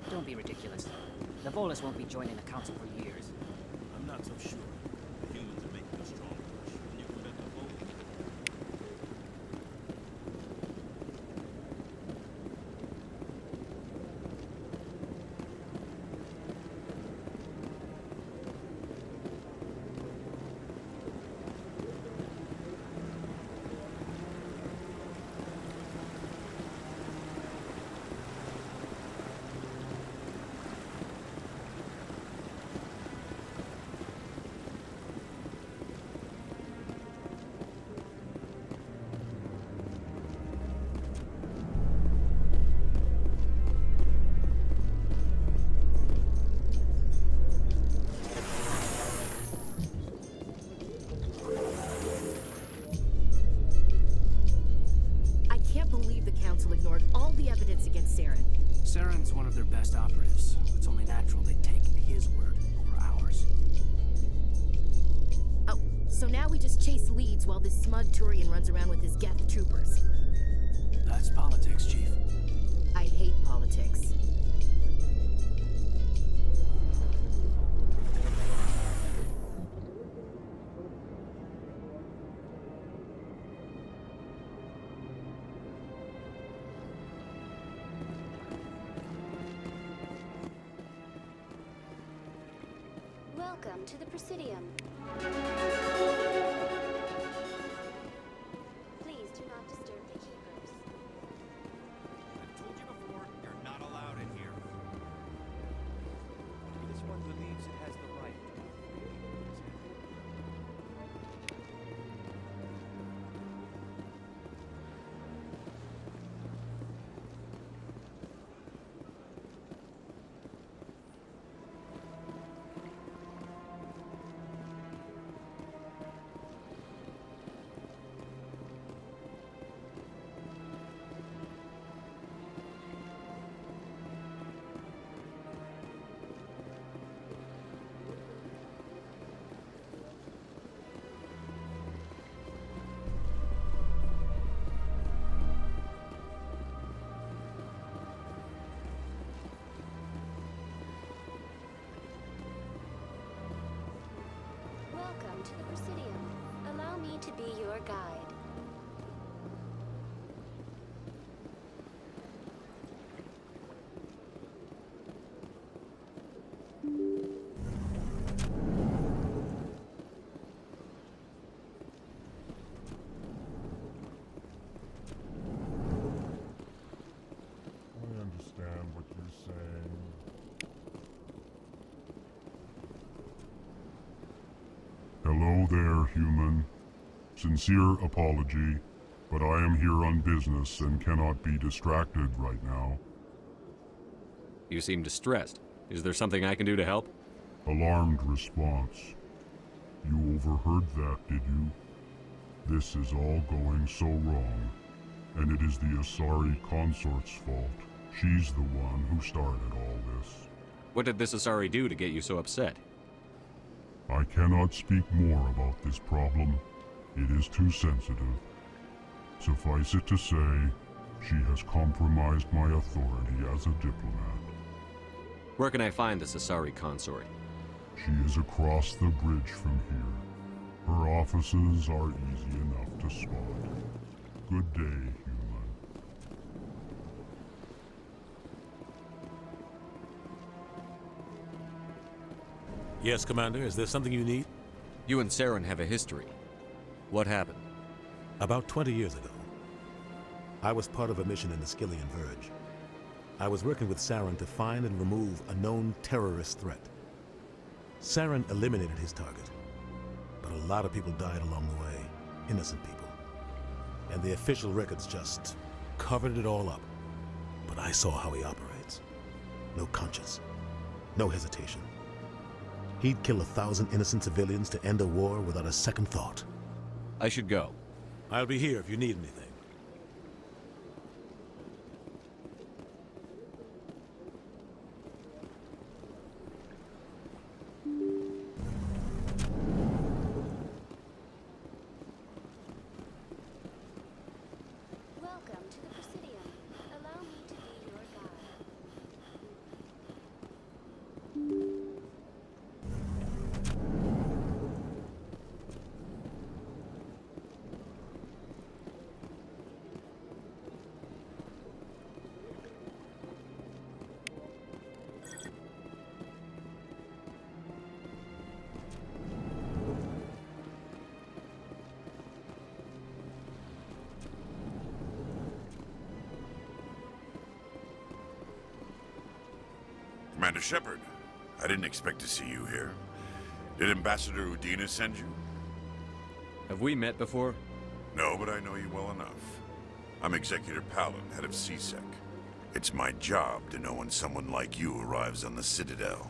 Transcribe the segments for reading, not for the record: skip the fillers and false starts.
Don't be ridiculous. The Volus won't be joining the Council for years. I'm not so sure. The humans are making a strong push. And you prevent the vote. Ignored all the evidence against Saren. Saren's one of their best operatives. It's only natural they'd take his word over ours. Oh, so now we just chase leads while this smug Turian runs around with his Geth troopers. That's politics, Chief. I hate politics. Welcome to the Presidium. Please do not disturb the keepers. I've told you before, you're not allowed in here. This one believes it has the right to Welcome to the Presidium. Allow me to be your guide. I understand what you're saying. Hello there, human. Sincere apology, but I am here on business and cannot be distracted right now. You seem distressed. Is there something I can do to help? Alarmed response. You overheard that, did you? This is all going so wrong, and it is the Asari consort's fault. She's the one who started all this. What did this Asari do to get you so upset? I cannot speak more about this problem. It is too sensitive. Suffice it to say, She has compromised my authority as a diplomat. Where can I find the Asari consort? She is across the bridge from here. Her offices are easy enough to spot. Good day, human. Yes, Commander. Is there something you need? You and Saren have a history. What happened? About 20 years ago, I was part of a mission in the Skillian Verge. I was working with Saren to find and remove a known terrorist threat. Saren eliminated his target, but a lot of people died along the way, innocent people. And the official records just covered it all up. But I saw how he operates. No conscience, no hesitation. He'd kill 1,000 innocent civilians to end a war without a second thought. I should go. I'll be here if you need anything. Welcome to the Presidium. Allow me to be your guide. Commander Shepard, I didn't expect to see you here. Did Ambassador Udina send you? Have we met before? No, but I know you well enough. I'm Executor Palin, head of CSEC. It's my job to know when someone like you arrives on the Citadel.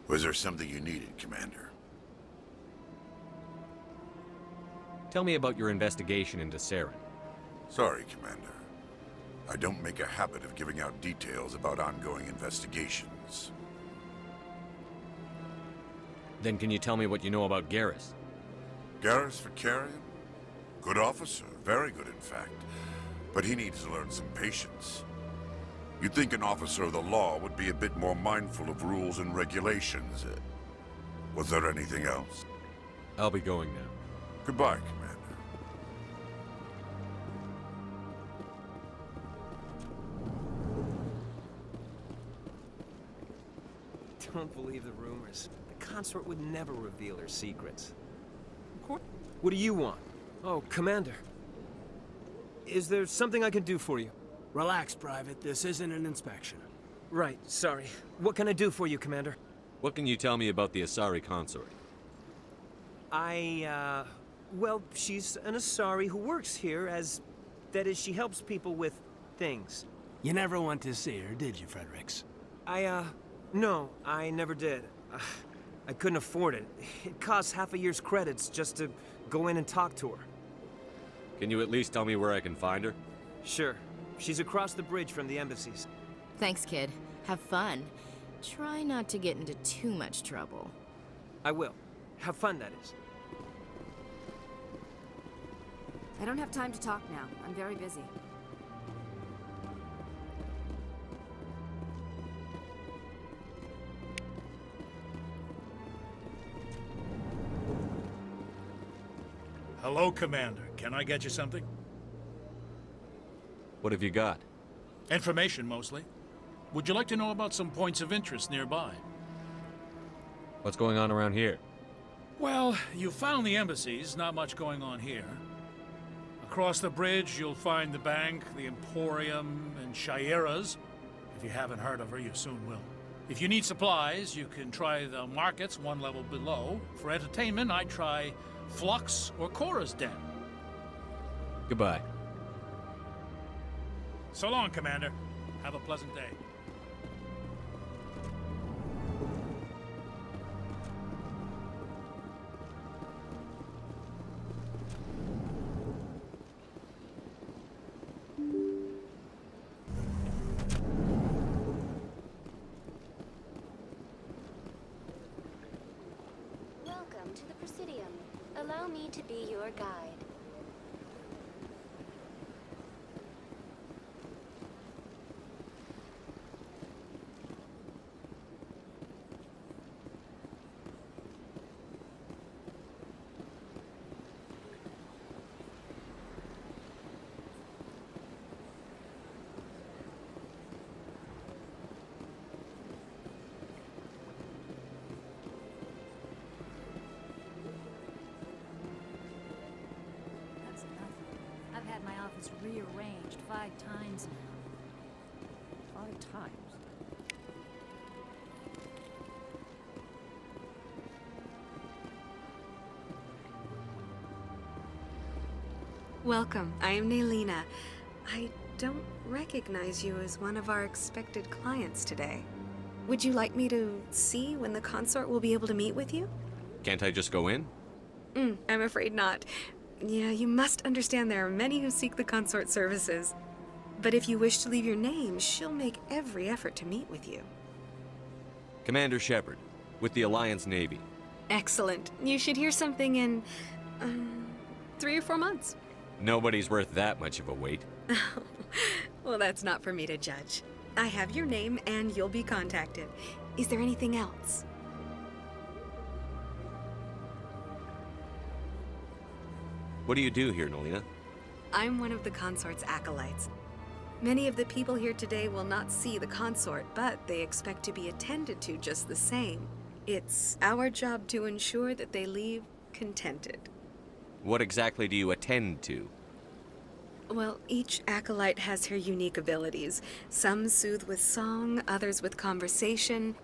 Was there something you needed, Commander? Tell me about your investigation into Saren. Sorry, Commander. I don't make a habit of giving out details about ongoing investigations. Then can you tell me what you know about Garrus? Garrus Vakarian? Good officer, very good in fact. But he needs to learn some patience. You'd think an officer of the law would be a bit more mindful of rules and regulations. Was there anything else? I'll be going now. Goodbye, Commander. Don't believe the rumors. The consort would never reveal her secrets. Of course. What do you want? Oh, Commander. Is there something I can do for you? Relax, Private. This isn't an inspection. Right, sorry. What can I do for you, Commander? What can you tell me about the Asari consort? Well, she's an Asari who works here as... That is, she helps people with things. You never went to see her, did you, Fredericks? No, I never did. I couldn't afford it. It costs half a year's credits just to go in and talk to her. Can you at least tell me where I can find her? Sure. She's across the bridge from the embassies. Thanks, kid. Have fun. Try not to get into too much trouble. I will. Have fun, that is. I don't have time to talk now. I'm very busy. Hello, Commander. Can I get you something? What have you got? Information, mostly. Would you like to know about some points of interest nearby? What's going on around here? Well, you found the embassies, not much going on here. Across the bridge, you'll find the bank, the Emporium, and Shaira's. If you haven't heard of her, you soon will. If you need supplies, you can try the markets one level below. For entertainment, I'd try Flux or Cora's Den. Goodbye. So long, Commander. Have a pleasant day. Welcome to the Presidium. Allow me to be your guide. was rearranged 5 times now. 5 times? Welcome. I am Naylina. I don't recognize you as one of our expected clients today. Would you like me to see when the consort will be able to meet with you? Can't I just go in? I'm afraid not. Yeah, you must understand there are many who seek the consort services. But if you wish to leave your name, she'll make every effort to meet with you. Commander Shepard, with the Alliance Navy. Excellent. You should hear something in, 3 or 4 months. Nobody's worth that much of a wait. Well, that's not for me to judge. I have your name and you'll be contacted. Is there anything else? What do you do here, Naylina? I'm one of the consort's acolytes. Many of the people here today will not see the consort, but they expect to be attended to just the same. It's our job to ensure that they leave contented. What exactly do you attend to? Well, each acolyte has her unique abilities. Some soothe with song, others with conversation.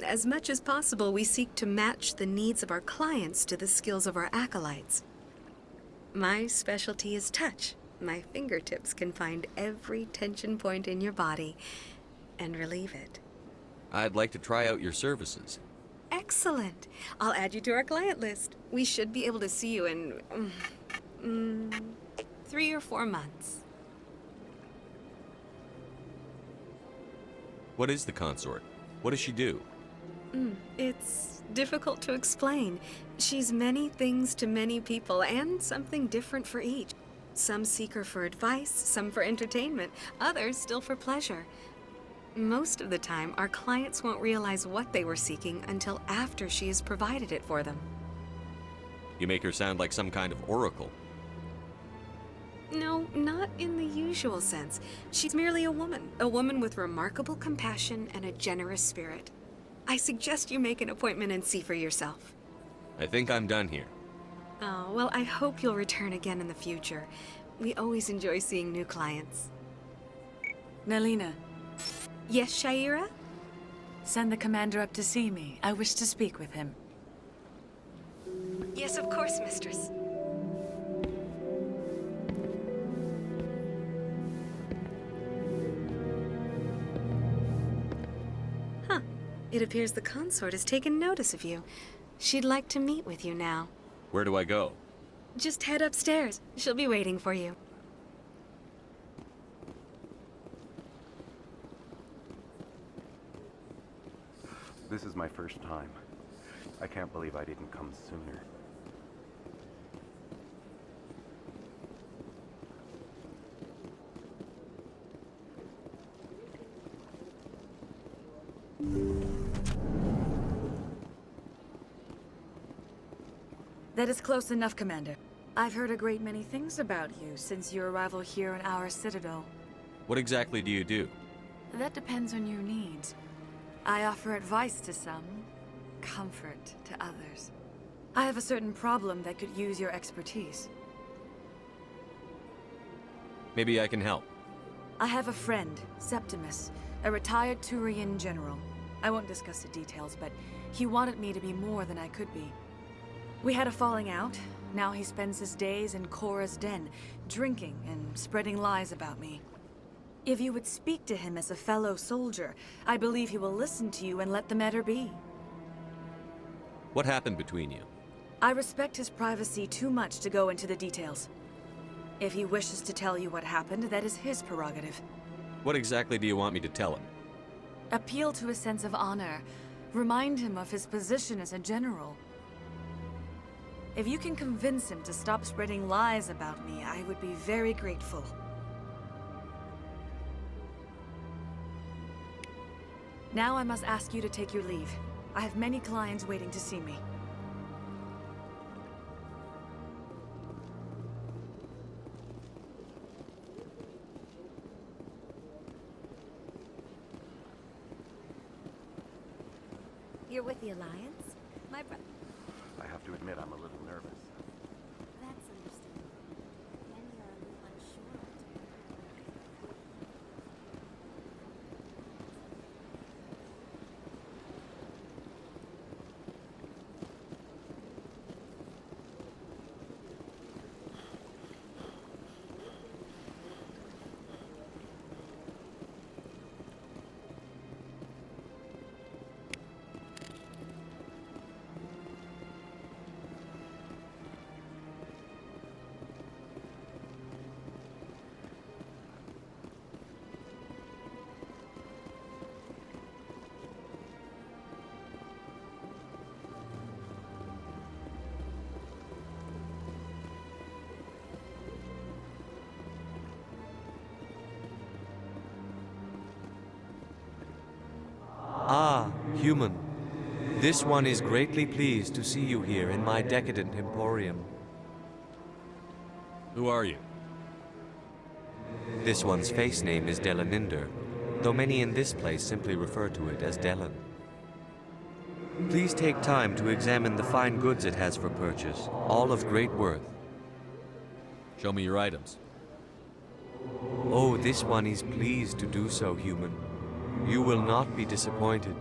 As much as possible, we seek to match the needs of our clients to the skills of our acolytes. My specialty is touch. My fingertips can find every tension point in your body and relieve it. I'd like to try out your services. Excellent. I'll add you to our client list. We should be able to see you in 3 or 4 months. What is the consort? What does she do? It's difficult to explain. She's many things to many people, and something different for each. Some seek her for advice, some for entertainment, others still for pleasure. Most of the time, our clients won't realize what they were seeking until after she has provided it for them. You make her sound like some kind of oracle. No, not in the usual sense. She's merely a woman with remarkable compassion and a generous spirit. I suggest you make an appointment and see for yourself. I think I'm done here. Oh, well, I hope you'll return again in the future. We always enjoy seeing new clients. Naylina. Yes, Sha'ira? Send the commander up to see me. I wish to speak with him. Yes, of course, mistress. Huh. It appears the consort has taken notice of you. She'd like to meet with you now. Where do I go? Just head upstairs. She'll be waiting for you. This is my first time. I can't believe I didn't come sooner. That is close enough, Commander. I've heard a great many things about you since your arrival here in our citadel. What exactly do you do? That depends on your needs. I offer advice to some, comfort to others. I have a certain problem that could use your expertise. Maybe I can help. I have a friend, Septimus, a retired Turian general. I won't discuss the details, but he wanted me to be more than I could be. We had a falling out. Now he spends his days in Korra's den, drinking and spreading lies about me. If you would speak to him as a fellow soldier, I believe he will listen to you and let the matter be. What happened between you? I respect his privacy too much to go into the details. If he wishes to tell you what happened, that is his prerogative. What exactly do you want me to tell him? Appeal to his sense of honor. Remind him of his position as a general. If you can convince him to stop spreading lies about me, I would be very grateful. Now I must ask you to take your leave. I have many clients waiting to see me. You're with the Alliance? My brother. I have to admit I'm a little nervous. That's understandable. Many are Human, this one is greatly pleased to see you here in my decadent emporium. Who are you? This one's face name is Delaninder, though many in this place simply refer to it as Delan. Please take time to examine the fine goods it has for purchase, all of great worth. Show me your items. Oh, this one is pleased to do so, human. You will not be disappointed.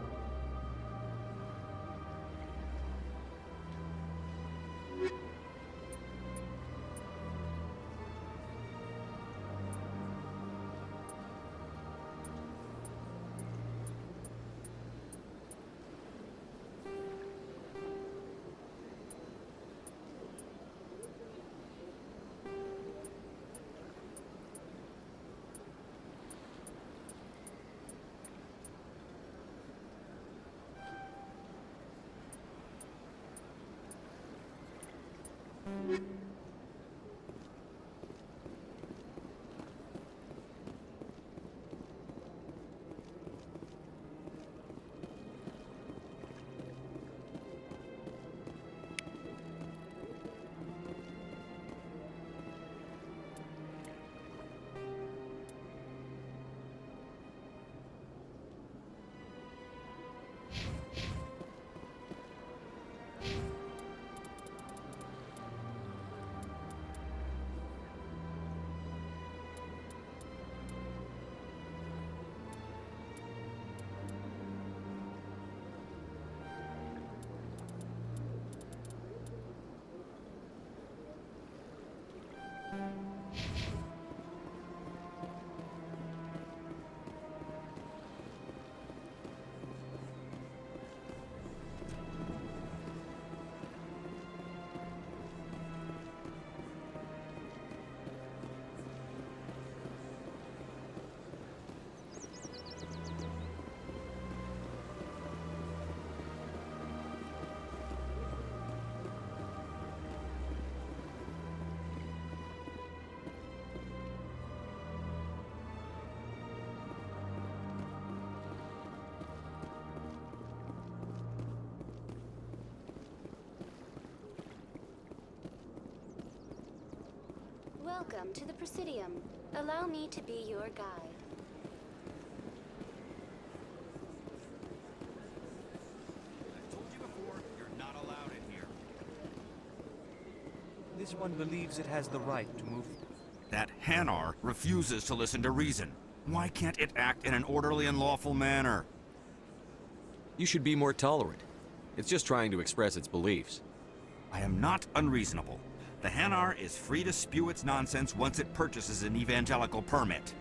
Welcome to the Presidium. Allow me to be your guide. I've told you before, you're not allowed in here. This one believes it has the right to move. That Hanar refuses to listen to reason. Why can't it act in an orderly and lawful manner? You should be more tolerant. It's just trying to express its beliefs. I am not unreasonable. The Hanar is free to spew its nonsense once it purchases an evangelical permit.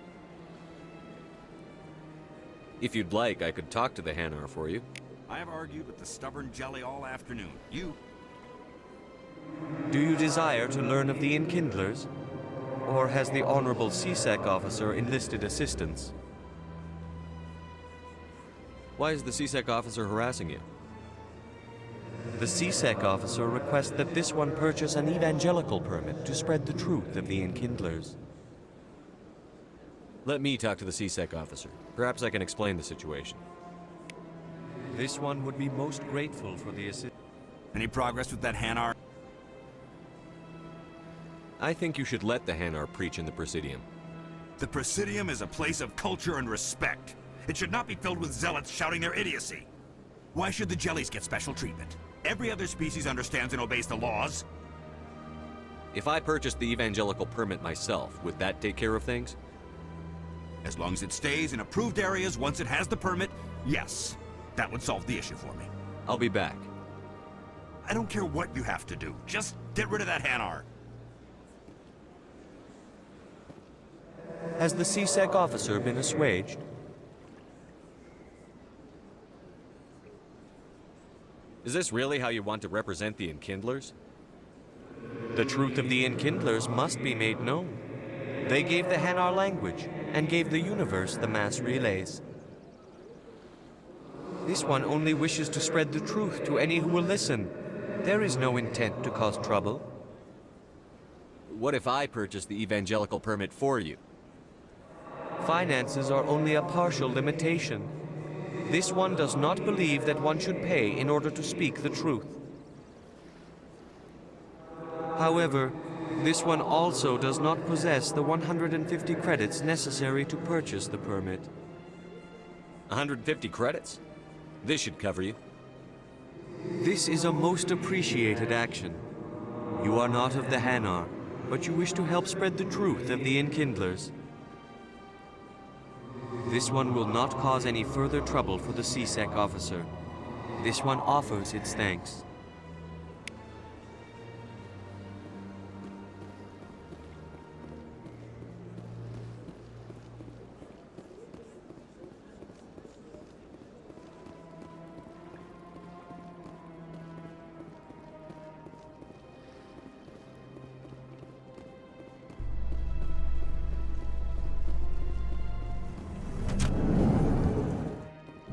If you'd like, I could talk to the Hanar for you. I have argued with the stubborn jelly all afternoon. Do you desire to learn of the Enkindlers? Or has the Honorable CSEC officer enlisted assistance? Why is the CSEC officer harassing you? The CSEC officer requests that this one purchase an evangelical permit to spread the truth of the Enkindlers. Let me talk to the CSEC officer. Perhaps I can explain the situation. This one would be most grateful for the assistance. Any progress with that Hanar? I think you should let the Hanar preach in the Presidium. The Presidium is a place of culture and respect. It should not be filled with zealots shouting their idiocy. Why should the jellies get special treatment? Every other species understands and obeys the laws. If I purchased the evangelical permit myself, would that take care of things? As long as it stays in approved areas once it has the permit, yes. That would solve the issue for me. I'll be back. I don't care what you have to do. Just get rid of that Hanar. Has the CSEC officer been assuaged? Is this really how you want to represent the Enkindlers? The truth of the Enkindlers must be made known. They gave the Hanar language, and gave the universe the mass relays. This one only wishes to spread the truth to any who will listen. There is no intent to cause trouble. What if I purchase the evangelical permit for you? Finances are only a partial limitation. This one does not believe that one should pay in order to speak the truth. However, this one also does not possess the 150 credits necessary to purchase the permit. 150 credits? This should cover you. This is a most appreciated action. You are not of the Hanar, but you wish to help spread the truth of the Enkindlers. This one will not cause any further trouble for the CSEC officer. This one offers its thanks.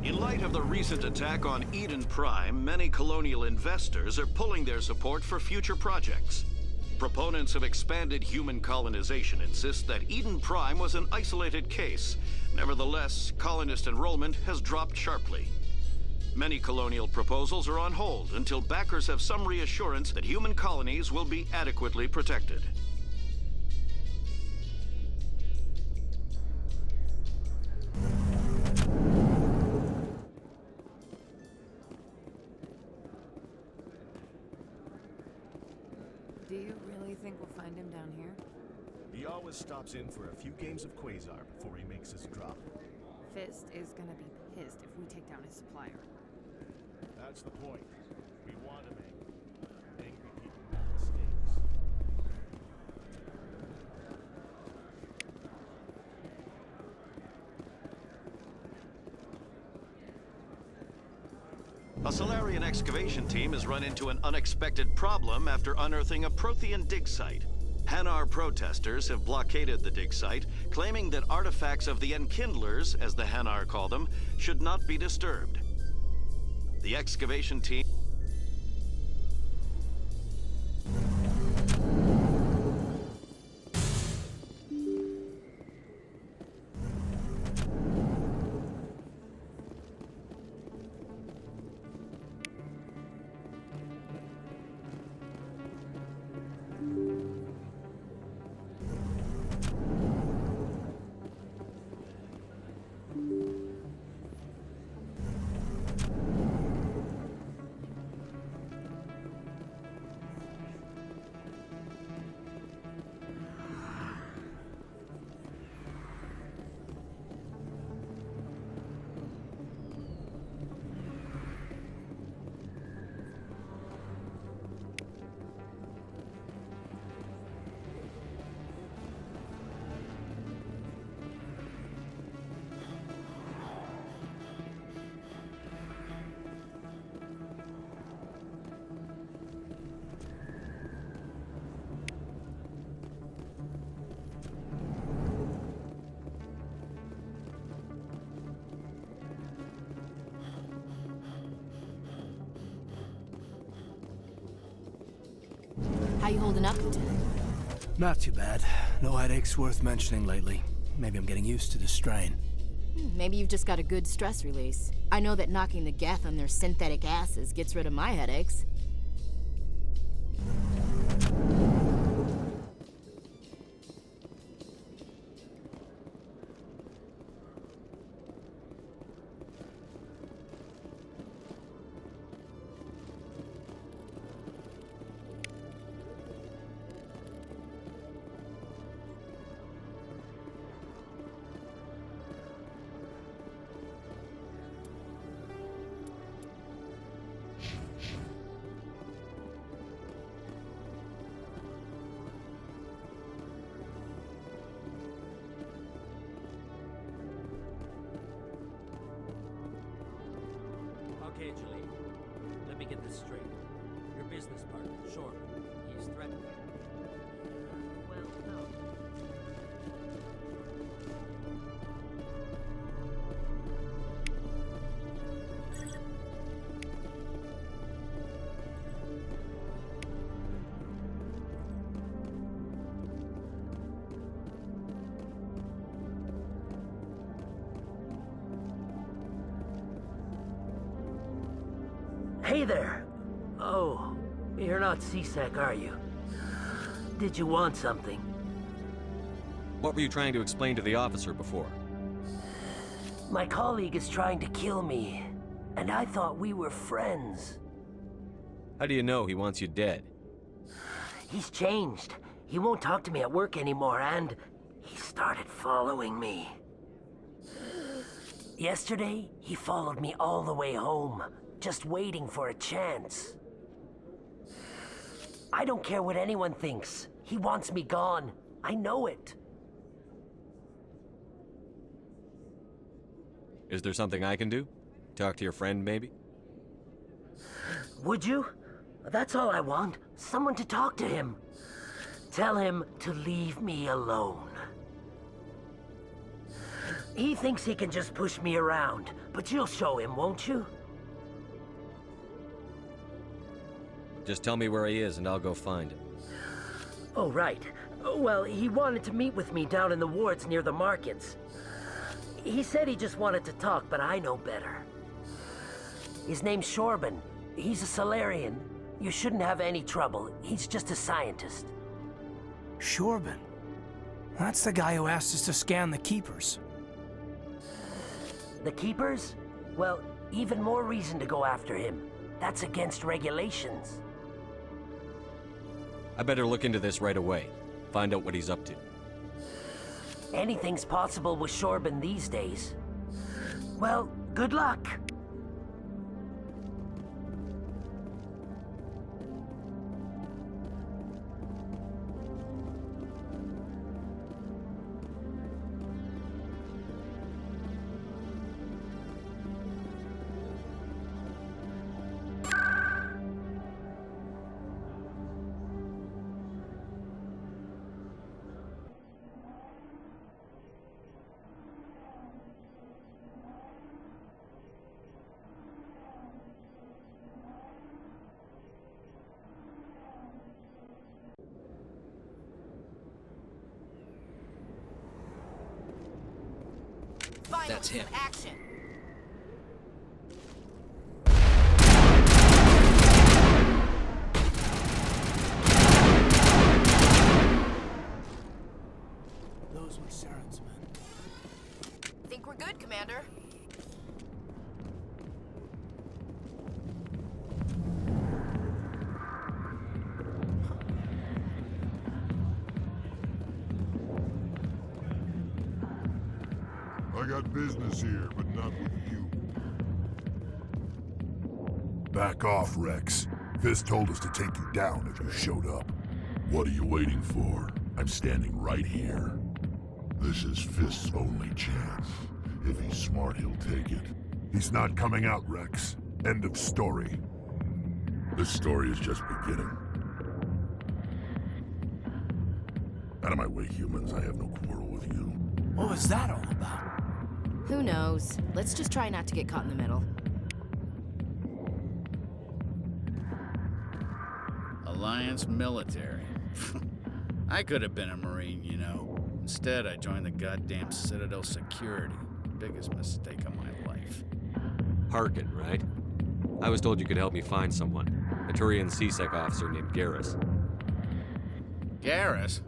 In light of the recent attack on Eden Prime, many colonial investors are pulling their support for future projects. Proponents of expanded human colonization insist that Eden Prime was an isolated case. Nevertheless, colonist enrollment has dropped sharply. Many colonial proposals are on hold until backers have some reassurance that human colonies will be adequately protected. Do you really think we'll find him down here? He always stops in for a few games of Quasar before he makes his drop. Fist is gonna be pissed if we take down his supplier. That's the point. We want to make angry people make mistakes. A Solarian excavation team has run into an unexpected problem after unearthing a Prothean dig site. Hanar protesters have blockaded the dig site, claiming that artifacts of the Enkindlers, as the Hanar call them, should not be disturbed. The excavation team How you holding up, Lieutenant? Not too bad. No headaches worth mentioning lately. Maybe I'm getting used to the strain. Maybe you've just got a good stress release. I know that knocking the Geth on their synthetic asses gets rid of my headaches. Okay, Julie. Let me get this straight. Your business partner, Shorman, he's threatening you. Well, no. Hey there. Oh, you're not C-Sec, are you? Did you want something? What were you trying to explain to the officer before? My colleague is trying to kill me, and I thought we were friends. How do you know he wants you dead? He's changed. He won't talk to me at work anymore, and he started following me. Yesterday, he followed me all the way home, just waiting for a chance. I don't care what anyone thinks. He wants me gone. I know it. Is there something I can do? Talk to your friend, maybe? Would you? That's all I want. Someone to talk to him. Tell him to leave me alone. He thinks he can just push me around, but you'll show him, won't you? Just tell me where he is and I'll go find him. Oh, right. Well, he wanted to meet with me down in the wards near the markets. He said he just wanted to talk, but I know better. His name's Shorban. He's a Solarian. You shouldn't have any trouble. He's just a scientist. Shorban? That's the guy who asked us to scan the Keepers. The Keepers? Well, even more reason to go after him. That's against regulations. I better look into this right away. Find out what he's up to. Anything's possible with Shorban these days. Well, good luck. That's him. Action. Those were Saren's men. Think we're good, Commander? I got business here, but not with you. Back off, Rex. Fist told us to take you down if you showed up. What are you waiting for? I'm standing right here. This is Fist's only chance. If he's smart, he'll take it. He's not coming out, Rex. End of story. This story is just beginning. Out of my way, humans. I have no quarrel with you. What was that all about? Who knows? Let's just try not to get caught in the middle. Alliance military. I could have been a Marine, you know. Instead, I joined the goddamn Citadel security. Biggest mistake of my life. Harkin, right? I was told you could help me find someone. A Turian C-Sec officer named Garrus. Garrus?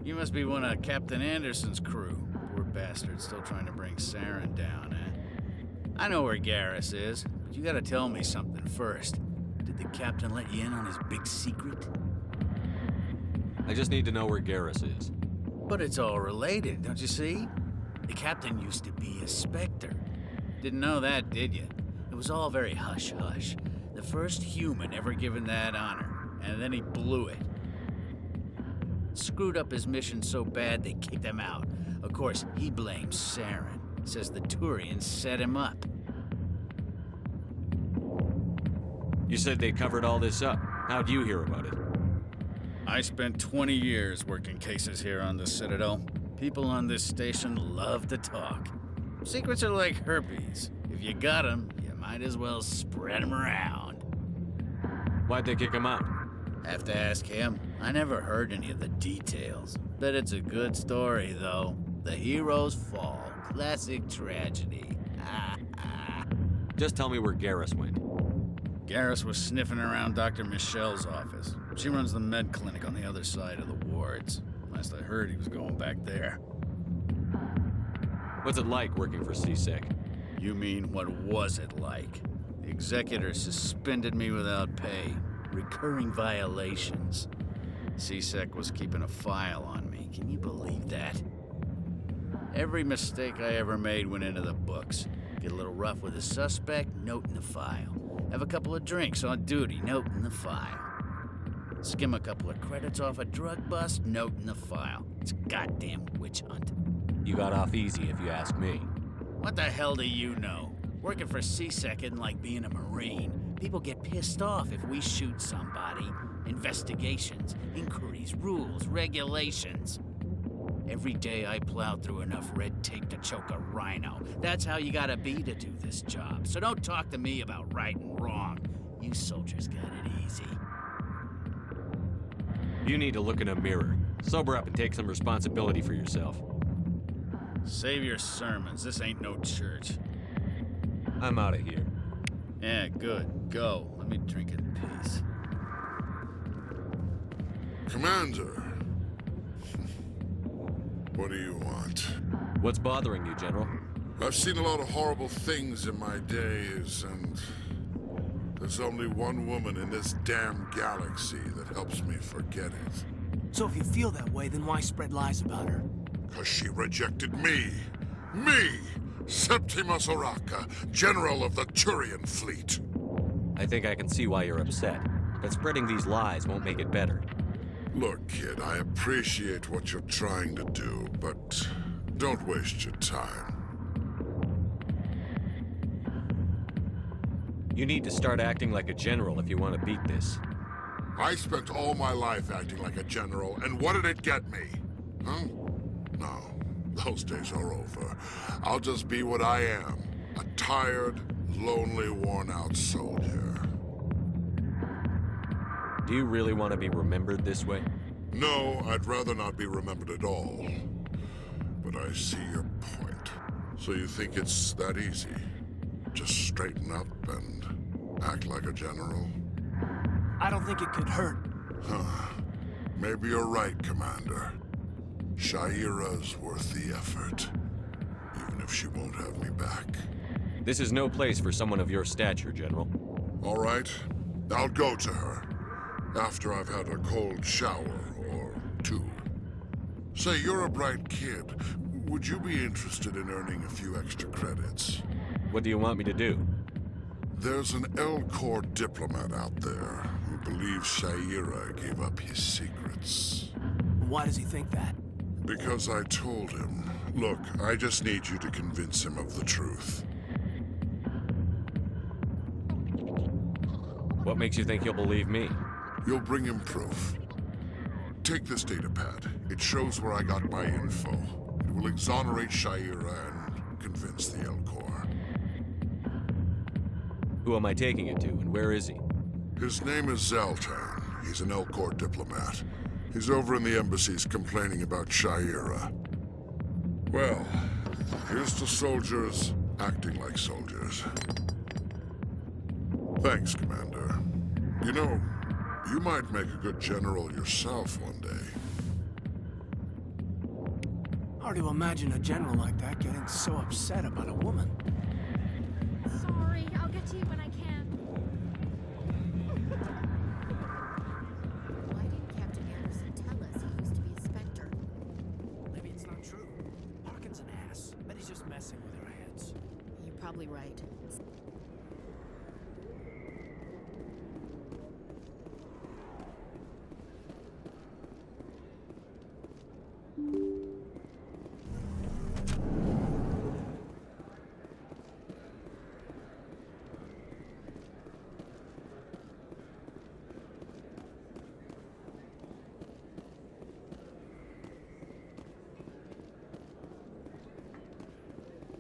You must be one of Captain Anderson's crew. Poor bastard, still trying to bring Saren down, eh? I know where Garrus is, but you gotta tell me something first. Did the captain let you in on his big secret? I just need to know where Garrus is. But it's all related, don't you see? The captain used to be a Spectre. Didn't know that, did you? It was all very hush-hush. The first human ever given that honor, and then he blew it. Screwed up his mission so bad they kicked him out. Of course, he blames Saren. Says the Turians set him up. You said they covered all this up. How'd you hear about it? I spent 20 years working cases here on the Citadel. People on this station love to talk. Secrets are like herpes. If you got them, you might as well spread them around. Why'd they kick him out? Have to ask him. I never heard any of the details. Bet it's a good story, though. The heroes fall. Classic tragedy. Just tell me where Garrus went. Garrus was sniffing around Dr. Michelle's office. She runs the med clinic on the other side of the wards. Last I heard, he was going back there. What's it like working for CSEC? You mean, what was it like? The executor suspended me without pay. Recurring violations. CSEC was keeping a file on me. Can you believe that? Every mistake I ever made went into the books. Get a little rough with a suspect, note in the file. Have a couple of drinks on duty, note in the file. Skim a couple of credits off a drug bust, note in the file. It's a goddamn witch hunt. You got off easy, if you ask me. What the hell do you know? Working for CSEC isn't like being a Marine. People get pissed off if we shoot somebody. Investigations, inquiries, rules, regulations. Every day I plow through enough red tape to choke a rhino. That's how you gotta be to do this job. So don't talk to me about right and wrong. You soldiers got it easy. You need to look in a mirror. Sober up and take some responsibility for yourself. Save your sermons. This ain't no church. I'm out of here. Yeah, good. Go. Let me drink in peace. Commander. What do you want? What's bothering you, General? I've seen a lot of horrible things in my days, and there's only one woman in this damn galaxy that helps me forget it. So if you feel that way, then why spread lies about her? 'Cause she rejected me! Me! Septimus Oraka, General of the Turian Fleet! I think I can see why you're upset, but spreading these lies won't make it better. Look, kid, I appreciate what you're trying to do, but don't waste your time. You need to start acting like a general if you want to beat this. I spent all my life acting like a general, and what did it get me? Huh? No, those days are over. I'll just be what I am, a tired, lonely, worn-out soldier. Do you really want to be remembered this way? No, I'd rather not be remembered at all. But I see your point. So you think it's that easy? Just straighten up and act like a general? I don't think it could hurt. Huh. Maybe you're right, Commander. Shaira's worth the effort. Even if she won't have me back. This is no place for someone of your stature, General. All right. I'll go to her. After I've had a cold shower or two. Say, you're a bright kid. Would you be interested in earning a few extra credits? What do you want me to do? There's an Elcor diplomat out there who believes Shaira gave up his secrets. Why does he think that? Because I told him. Look, I just need you to convince him of the truth. What makes you think he'll believe me? You'll bring him proof. Take this datapad. It shows where I got my info. It will exonerate Shaira and convince the Elcor. Who am I taking it to, and where is he? His name is Zaltan. He's an Elcor diplomat. He's over in the embassies complaining about Shaira. Well, here's to soldiers acting like soldiers. Thanks, Commander. You know, you might make a good general yourself one day. Hard to imagine a general like that getting so upset about a woman. Sorry, I'll get to you when I can. Why didn't Captain Anderson tell us he used to be a Spectre? Maybe it's not true. Harkin's an ass. Bet he's just messing with our heads. You're probably right.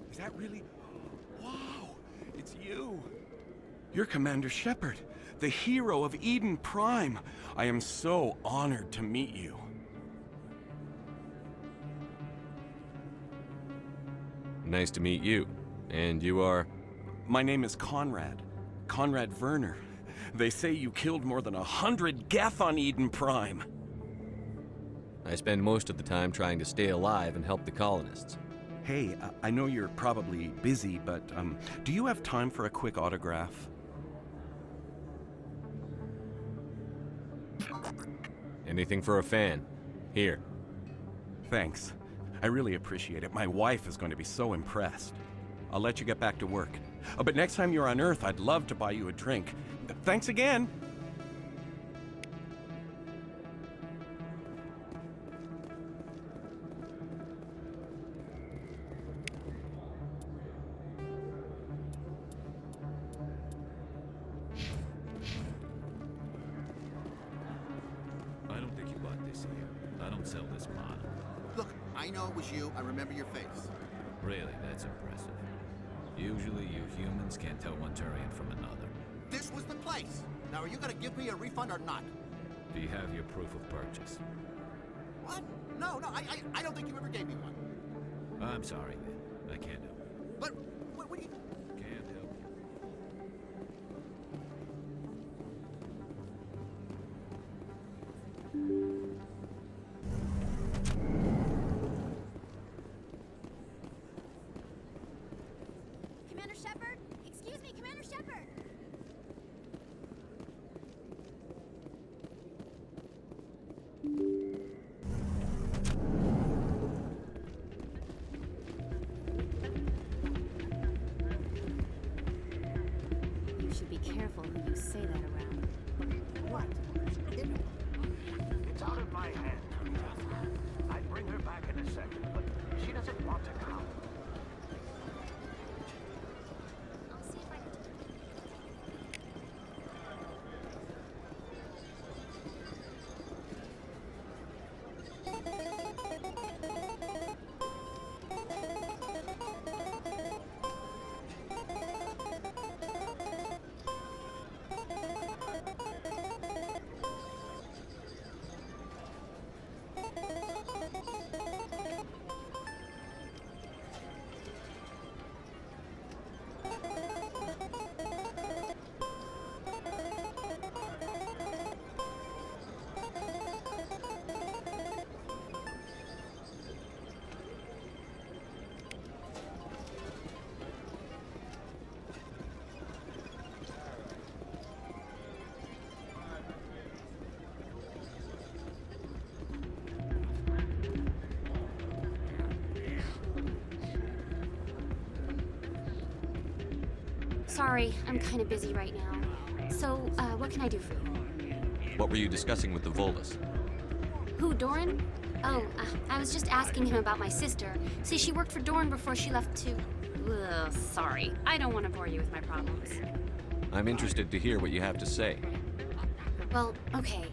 Is that really? Wow, it's you. You're Commander Shepard, the hero of Eden Prime. I am so honored to meet you. Nice to meet you. And you are? My name is Conrad. Conrad Werner. They say you killed more than 100 Geth on Eden Prime. I spend most of the time trying to stay alive and help the colonists. Hey, I know you're probably busy, but do you have time for a quick autograph? Anything for a fan. Here. Thanks. I really appreciate it. My wife is going to be so impressed. I'll let you get back to work. Oh, but next time you're on Earth, I'd love to buy you a drink. Thanks again! I don't think you bought this here. I don't sell this model. Look, I know it was you. I remember your face. Really, that's impressive. Usually you humans can't tell one Turian from another. This was the place. Now, are you gonna give me a refund or not? Do you have your proof of purchase? What? No, I don't think you ever gave me one. I'm sorry, man. I can't help you. But, what do you... Can't help Commander Shepard? Excuse me, Commander Shepard! You should be careful who you say that around. What? It's out of my hands. I'd bring her back in a second, but she doesn't want to come. I'll see if I can... Sorry, I'm kind of busy right now. So, what can I do for you? What were you discussing with the Volus? Who, Doran? Oh, I was just asking him about my sister. See, she worked for Doran before she left to... Ugh, sorry. I don't want to bore you with my problems. I'm interested to hear what you have to say. Well, okay.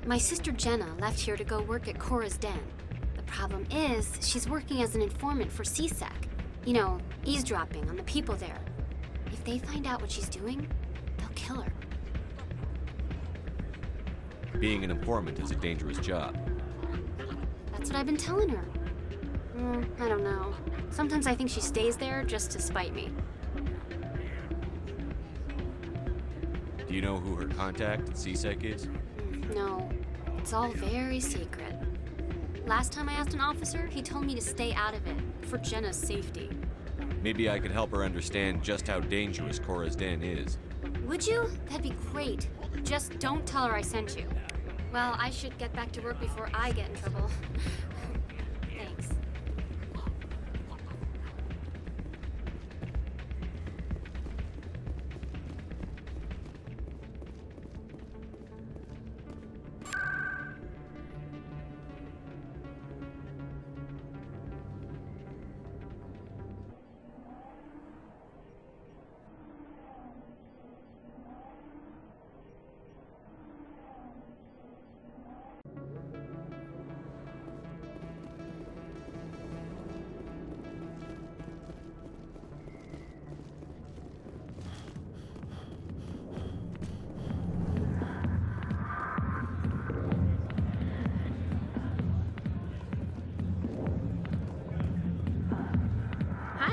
My sister Jenna left here to go work at Cora's Den. The problem is, she's working as an informant for CSEC. You know, eavesdropping on the people there. If they find out what she's doing, they'll kill her. Being an informant is a dangerous job. That's what I've been telling her. I don't know. Sometimes I think she stays there just to spite me. Do you know who her contact at CSEC is? No, it's all very secret. Last time I asked an officer, he told me to stay out of it, for Jenna's safety. Maybe I could help her understand just how dangerous Cora's Den is. Would you? That'd be great. Just don't tell her I sent you. Well, I should get back to work before I get in trouble. Thanks.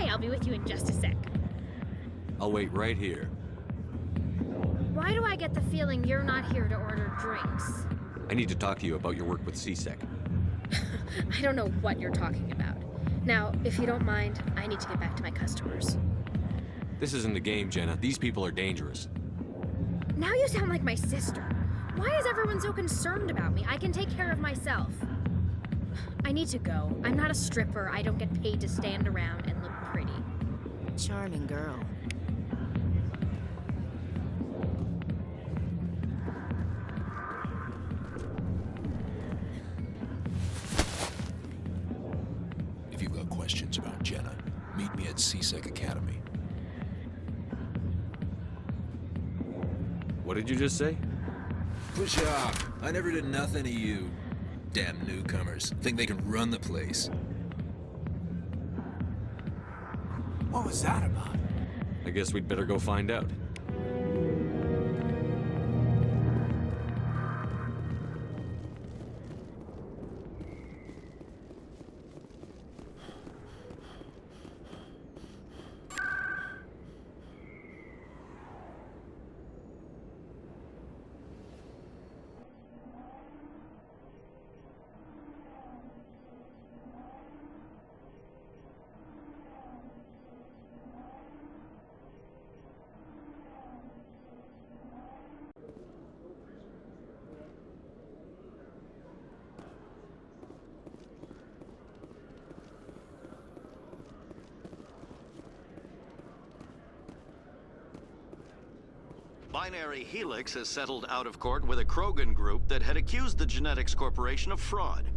I'll be with you in just a sec. I'll wait right here. Why do I get the feeling you're not here to order drinks? I need to talk to you about your work with CSEC. I don't know what you're talking about. Now, if you don't mind, I need to get back to my customers. This isn't a game, Jenna. These people are dangerous. Now you sound like my sister. Why is everyone so concerned about me? I can take care of myself. I need to go. I'm not a stripper. I don't get paid to stand around and look pretty. Charming girl. If you've got questions about Jenna, meet me at CSEC Academy. What did you just say? Push off. I never did nothing to you. Damn newcomers. Think they can run the place. What was that about? I guess we'd better go find out. Binary Helix has settled out of court with a Krogan group that had accused the Genetics Corporation of fraud.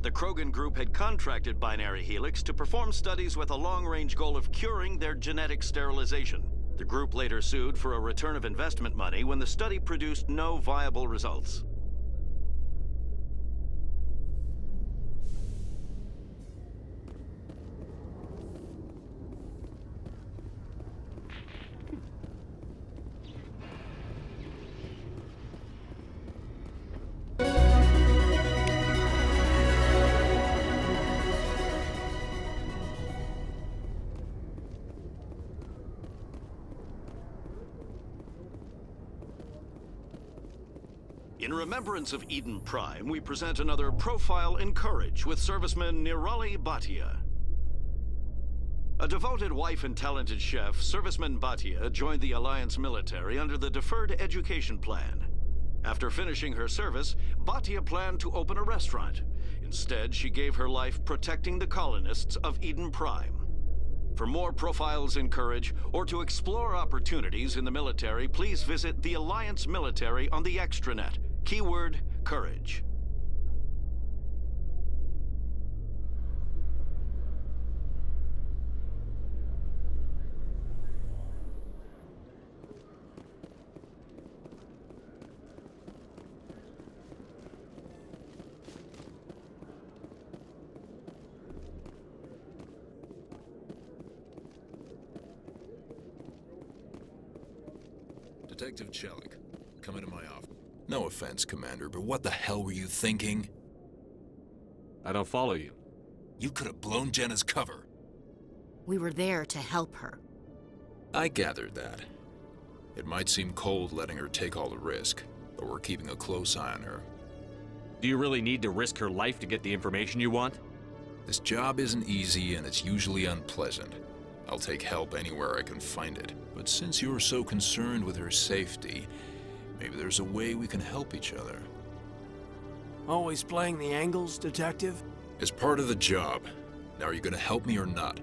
The Krogan group had contracted Binary Helix to perform studies with a long-range goal of curing their genetic sterilization. The group later sued for a return of investment money when the study produced no viable results. In remembrance of Eden Prime, we present another Profile in Courage with serviceman Nirali Bhatia. A devoted wife and talented chef, serviceman Bhatia joined the Alliance military under the Deferred Education Plan. After finishing her service, Bhatia planned to open a restaurant. Instead, she gave her life protecting the colonists of Eden Prime. For more Profiles in Courage, or to explore opportunities in the military, please visit the Alliance military on the extranet. Keyword, courage. Detective Chelik, come into my office. No offense, Commander, but what the hell were you thinking? I don't follow you. You could have blown Jenna's cover. We were there to help her. I gathered that. It might seem cold letting her take all the risk, but we're keeping a close eye on her. Do you really need to risk her life to get the information you want? This job isn't easy and it's usually unpleasant. I'll take help anywhere I can find it. But since you're so concerned with her safety, maybe there's a way we can help each other. Always playing the angles, Detective? It's part of the job. Now, are you gonna help me or not?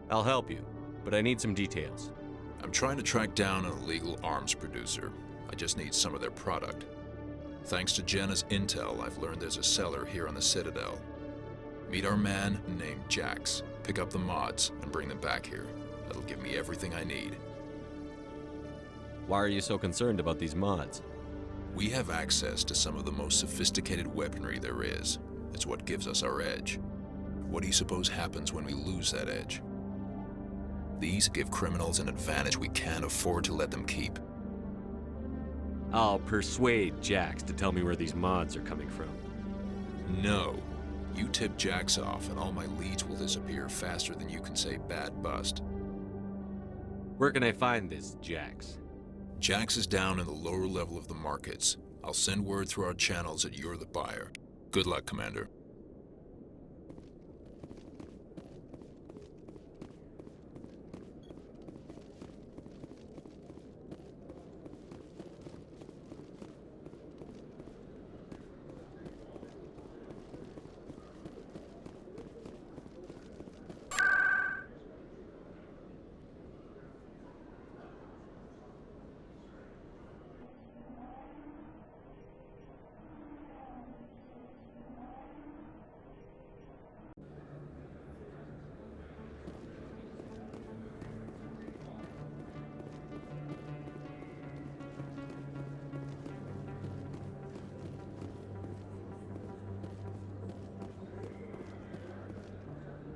I'll help you, but I need some details. I'm trying to track down an illegal arms producer. I just need some of their product. Thanks to Jenna's intel, I've learned there's a seller here on the Citadel. Meet our man named Jax. Pick up the mods and bring them back here. That'll give me everything I need. Why are you so concerned about these mods? We have access to some of the most sophisticated weaponry there is. It's what gives us our edge. What do you suppose happens when we lose that edge? These give criminals an advantage we can't afford to let them keep. I'll persuade Jax to tell me where these mods are coming from. No. You tip Jax off and all my leads will disappear faster than you can say bad bust. Where can I find this Jax? Jax is down in the lower level of the markets. I'll send word through our channels that you're the buyer. Good luck, Commander.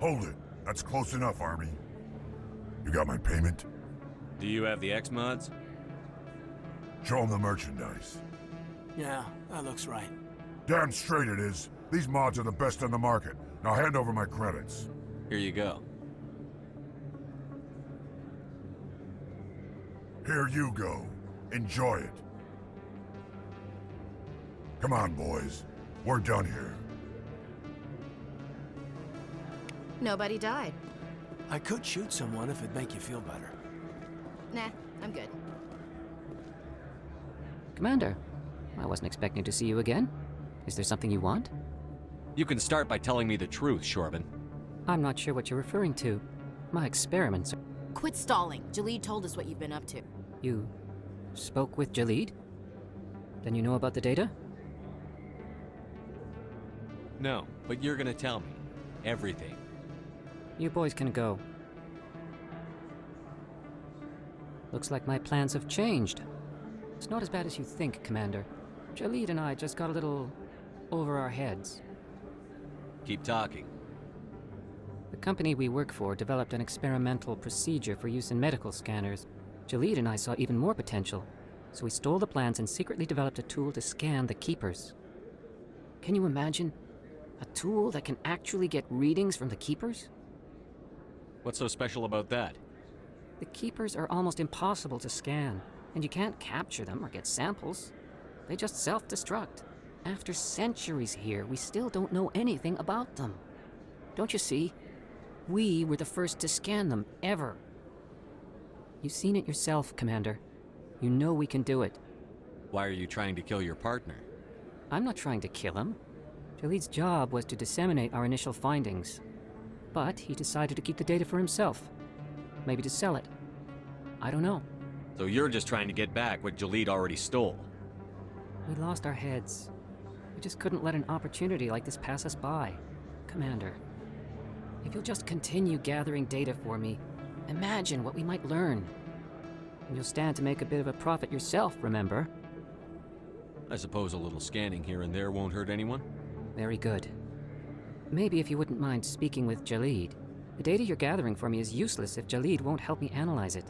Hold it. That's close enough, Army. You got my payment? Do you have the X-Mods? Show them the merchandise. Yeah, that looks right. Damn straight it is. These mods are the best on the market. Now hand over my credits. Here you go. Here you go. Enjoy it. Come on, boys. We're done here. Nobody died. I could shoot someone if it'd make you feel better. Nah, I'm good. Commander, I wasn't expecting to see you again. Is there something you want? You can start by telling me the truth, Shorban. I'm not sure what you're referring to. My experiments are... Quit stalling. Jalid told us what you've been up to. You spoke with Jalid? Then you know about the data? No, but you're gonna tell me. Everything. You boys can go. Looks like my plans have changed. It's not as bad as you think, Commander. Jalid and I just got a little over our heads. Keep talking. The company we work for developed an experimental procedure for use in medical scanners. Jalid and I saw even more potential, so we stole the plans and secretly developed a tool to scan the Keepers. Can you imagine? A tool that can actually get readings from the Keepers? What's so special about that? The Keepers are almost impossible to scan, and you can't capture them or get samples. They just self-destruct. After centuries here, we still don't know anything about them. Don't you see? We were the first to scan them, ever. You've seen it yourself, Commander. You know we can do it. Why are you trying to kill your partner? I'm not trying to kill him. Jalid's job was to disseminate our initial findings. But he decided to keep the data for himself. Maybe to sell it. I don't know. So you're just trying to get back what Jalid already stole? We lost our heads. We just couldn't let an opportunity like this pass us by. Commander, if you'll just continue gathering data for me, imagine what we might learn. And you'll stand to make a bit of a profit yourself, remember? I suppose a little scanning here and there won't hurt anyone? Very good. Maybe if you wouldn't mind speaking with Jalid. The data you're gathering for me is useless if Jalid won't help me analyze it.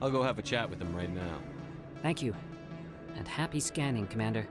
I'll go have a chat with him right now. Thank you. And happy scanning, Commander.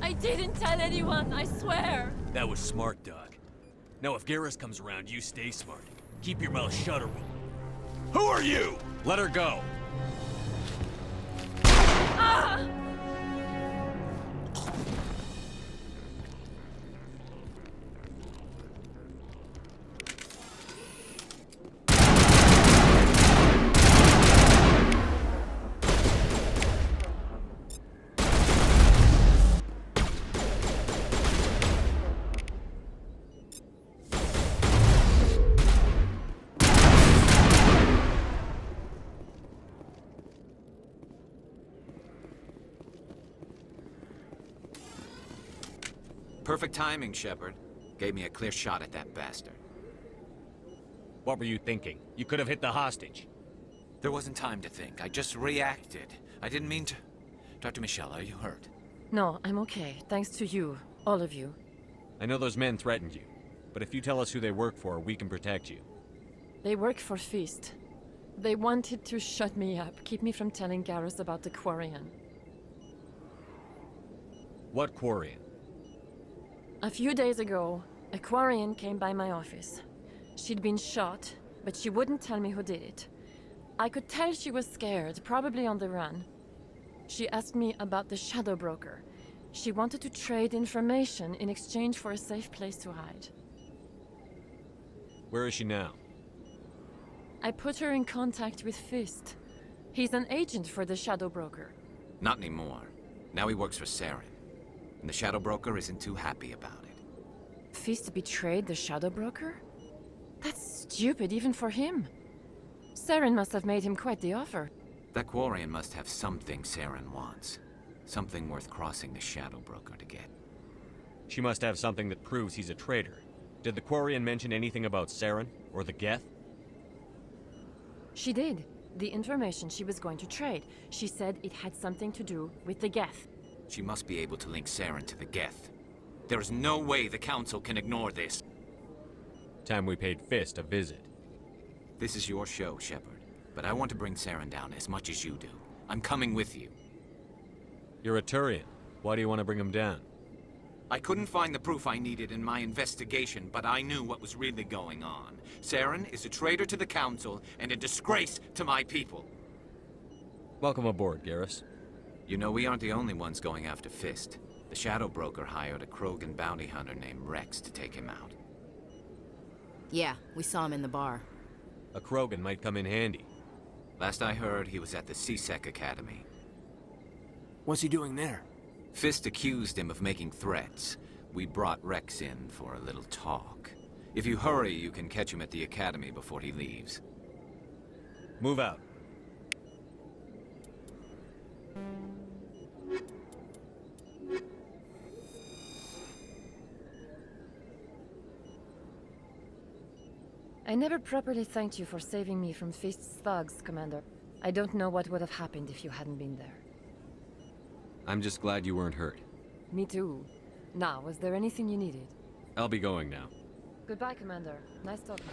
I didn't tell anyone, I swear! That was smart, Doc. Now if Garrus comes around, you stay smart. Keep your mouth shut or we'll... Who are you? Let her go! Ah! Perfect timing, Shepard. Gave me a clear shot at that bastard. What were you thinking? You could have hit the hostage. There wasn't time to think. I just reacted. I didn't mean to... Dr. Michelle, are you hurt? No, I'm okay. Thanks to you. All of you. I know those men threatened you, but if you tell us who they work for, we can protect you. They work for Feast. They wanted to shut me up, keep me from telling Garrus about the Quarian. What Quarian? A few days ago, a Quarian came by my office. She'd been shot, but she wouldn't tell me who did it. I could tell she was scared, probably on the run. She asked me about the Shadow Broker. She wanted to trade information in exchange for a safe place to hide. Where is she now? I put her in contact with Fist. He's an agent for the Shadow Broker. Not anymore. Now he works for Saren. And the Shadow Broker isn't too happy about it. Fist betrayed the Shadow Broker? That's stupid even for him. Saren must have made him quite the offer. That Quarian must have something Saren wants. Something worth crossing the Shadow Broker to get. She must have something that proves he's a traitor. Did the Quarian mention anything about Saren or the Geth? She did. The information she was going to trade. She said it had something to do with the Geth. She must be able to link Saren to the Geth. There is no way the Council can ignore this. Time we paid Fist a visit. This is your show, Shepard. But I want to bring Saren down as much as you do. I'm coming with you. You're a Turian. Why do you want to bring him down? I couldn't find the proof I needed in my investigation, but I knew what was really going on. Saren is a traitor to the Council and a disgrace to my people. Welcome aboard, Garrus. You know, we aren't the only ones going after Fist. The Shadow Broker hired a Krogan bounty hunter named Rex to take him out. Yeah, we saw him in the bar. A Krogan might come in handy. Last I heard, he was at the C-Sec Academy. What's he doing there? Fist accused him of making threats. We brought Rex in for a little talk. If you hurry, you can catch him at the Academy before he leaves. Move out. I never properly thanked you for saving me from Fist's thugs, Commander. I don't know what would have happened if you hadn't been there. I'm just glad you weren't hurt. Me too. Now, was there anything you needed? I'll be going now. Goodbye, Commander. Nice talking.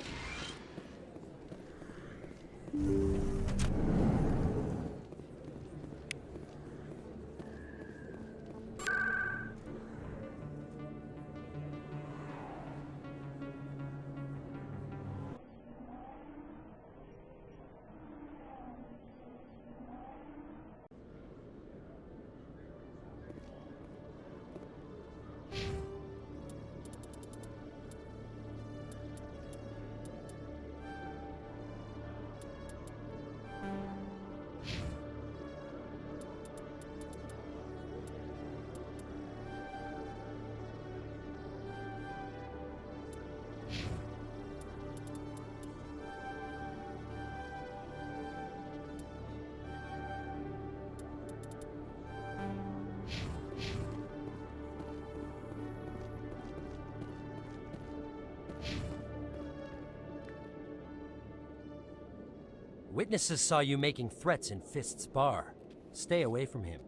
Witnesses saw you making threats in Fist's bar. Stay away from him.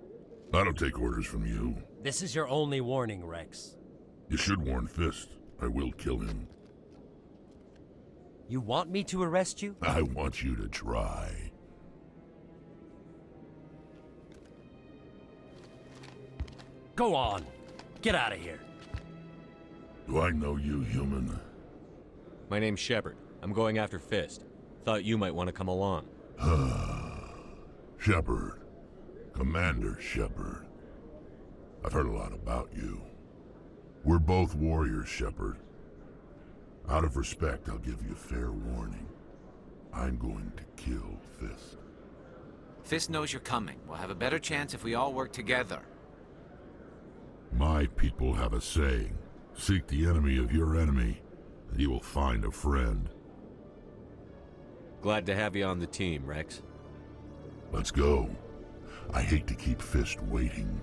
I don't take orders from you. This is your only warning, Rex. You should warn Fist. I will kill him. You want me to arrest you? I want you to try. Go on. Get out of here. Do I know you, human? My name's Shepard. I'm going after Fist. Thought you might want to come along. Shepard. Commander Shepard. I've heard a lot about you. We're both warriors, Shepard. Out of respect, I'll give you fair warning. I'm going to kill Fist. Fist knows you're coming. We'll have a better chance if we all work together. My people have a saying. Seek the enemy of your enemy, and you will find a friend. Glad to have you on the team, Rex. Let's go. I hate to keep Fist waiting.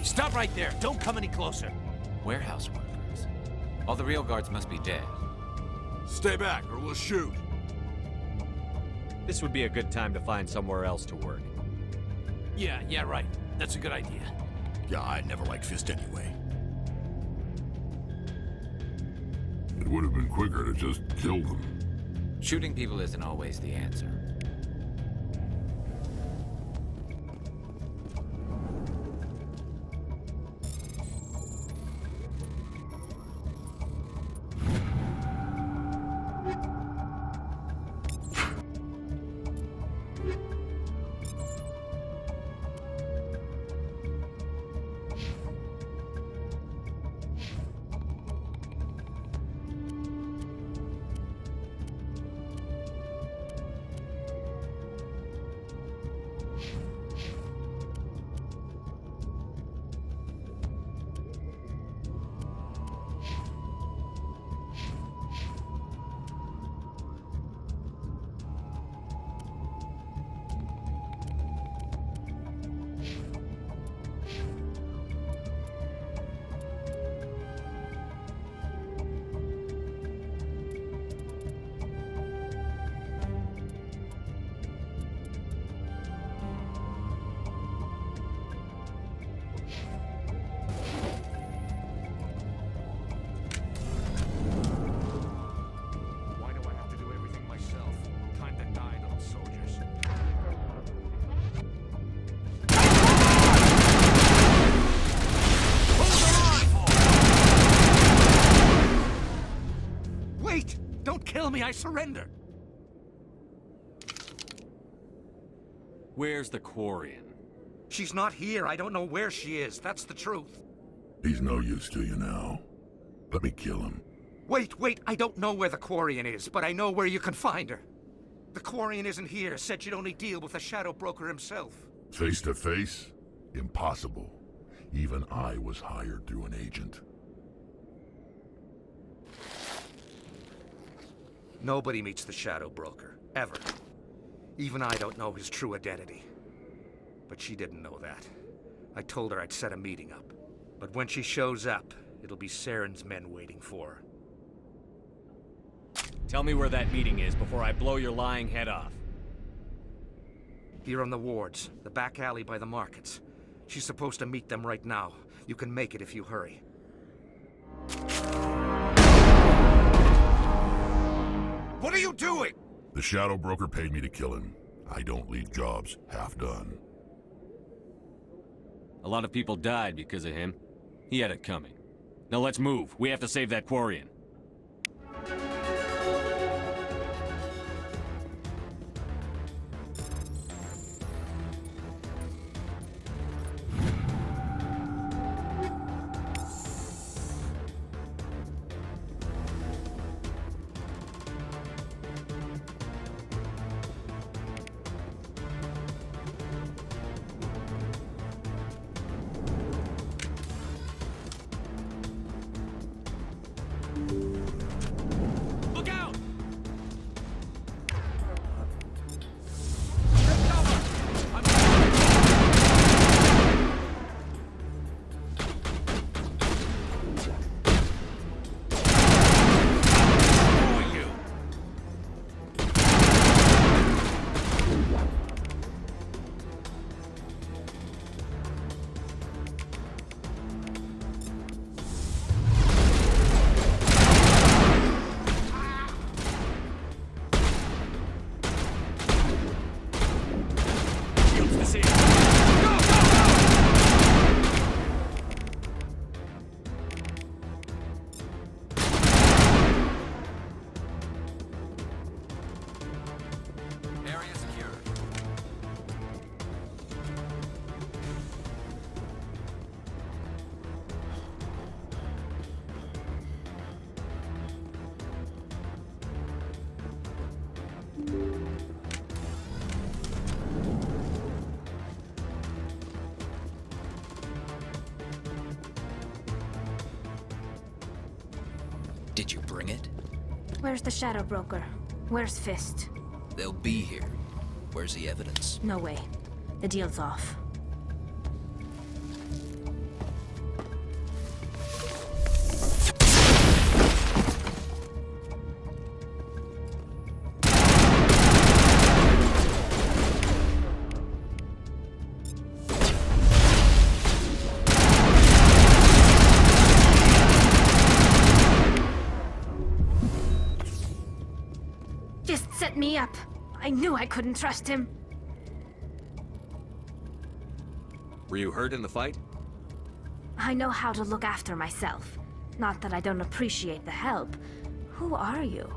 Stop right there. Don't come any closer. Warehouse workers. All the real guards must be dead. Stay back, or we'll shoot. This would be a good time to find somewhere else to work. Yeah, right. That's a good idea. Yeah, I never liked Fist anyway. It would have been quicker to just kill them. Shooting people isn't always the answer. Why do I have to do everything myself? Time to die, little soldiers. Wait! Don't kill me, I surrender! Where's the Quarian? She's not here. I don't know where she is. That's the truth. He's no use to you now. Let me kill him. Wait. I don't know where the Quarian is, but I know where you can find her. The Quarian isn't here. Said she'd only deal with the Shadow Broker himself. Face to face? Impossible. Even I was hired through an agent. Nobody meets the Shadow Broker. Ever. Even I don't know his true identity. But she didn't know that. I told her I'd set a meeting up. But when she shows up, it'll be Saren's men waiting for her. Tell me where that meeting is before I blow your lying head off. Here on the wards, the back alley by the markets. She's supposed to meet them right now. You can make it if you hurry. What are you doing? The Shadow Broker paid me to kill him. I don't leave jobs half done. A lot of people died because of him. He had it coming. Now let's move. We have to save that Quarian. Look out! Area secure. Did you bring it? Where's the Shadow Broker? Where's Fist? They'll be here. Where's the evidence? No way. The deal's off. Shep! I knew I couldn't trust him. Were you hurt in the fight? I know how to look after myself. Not that I don't appreciate the help. Who are you?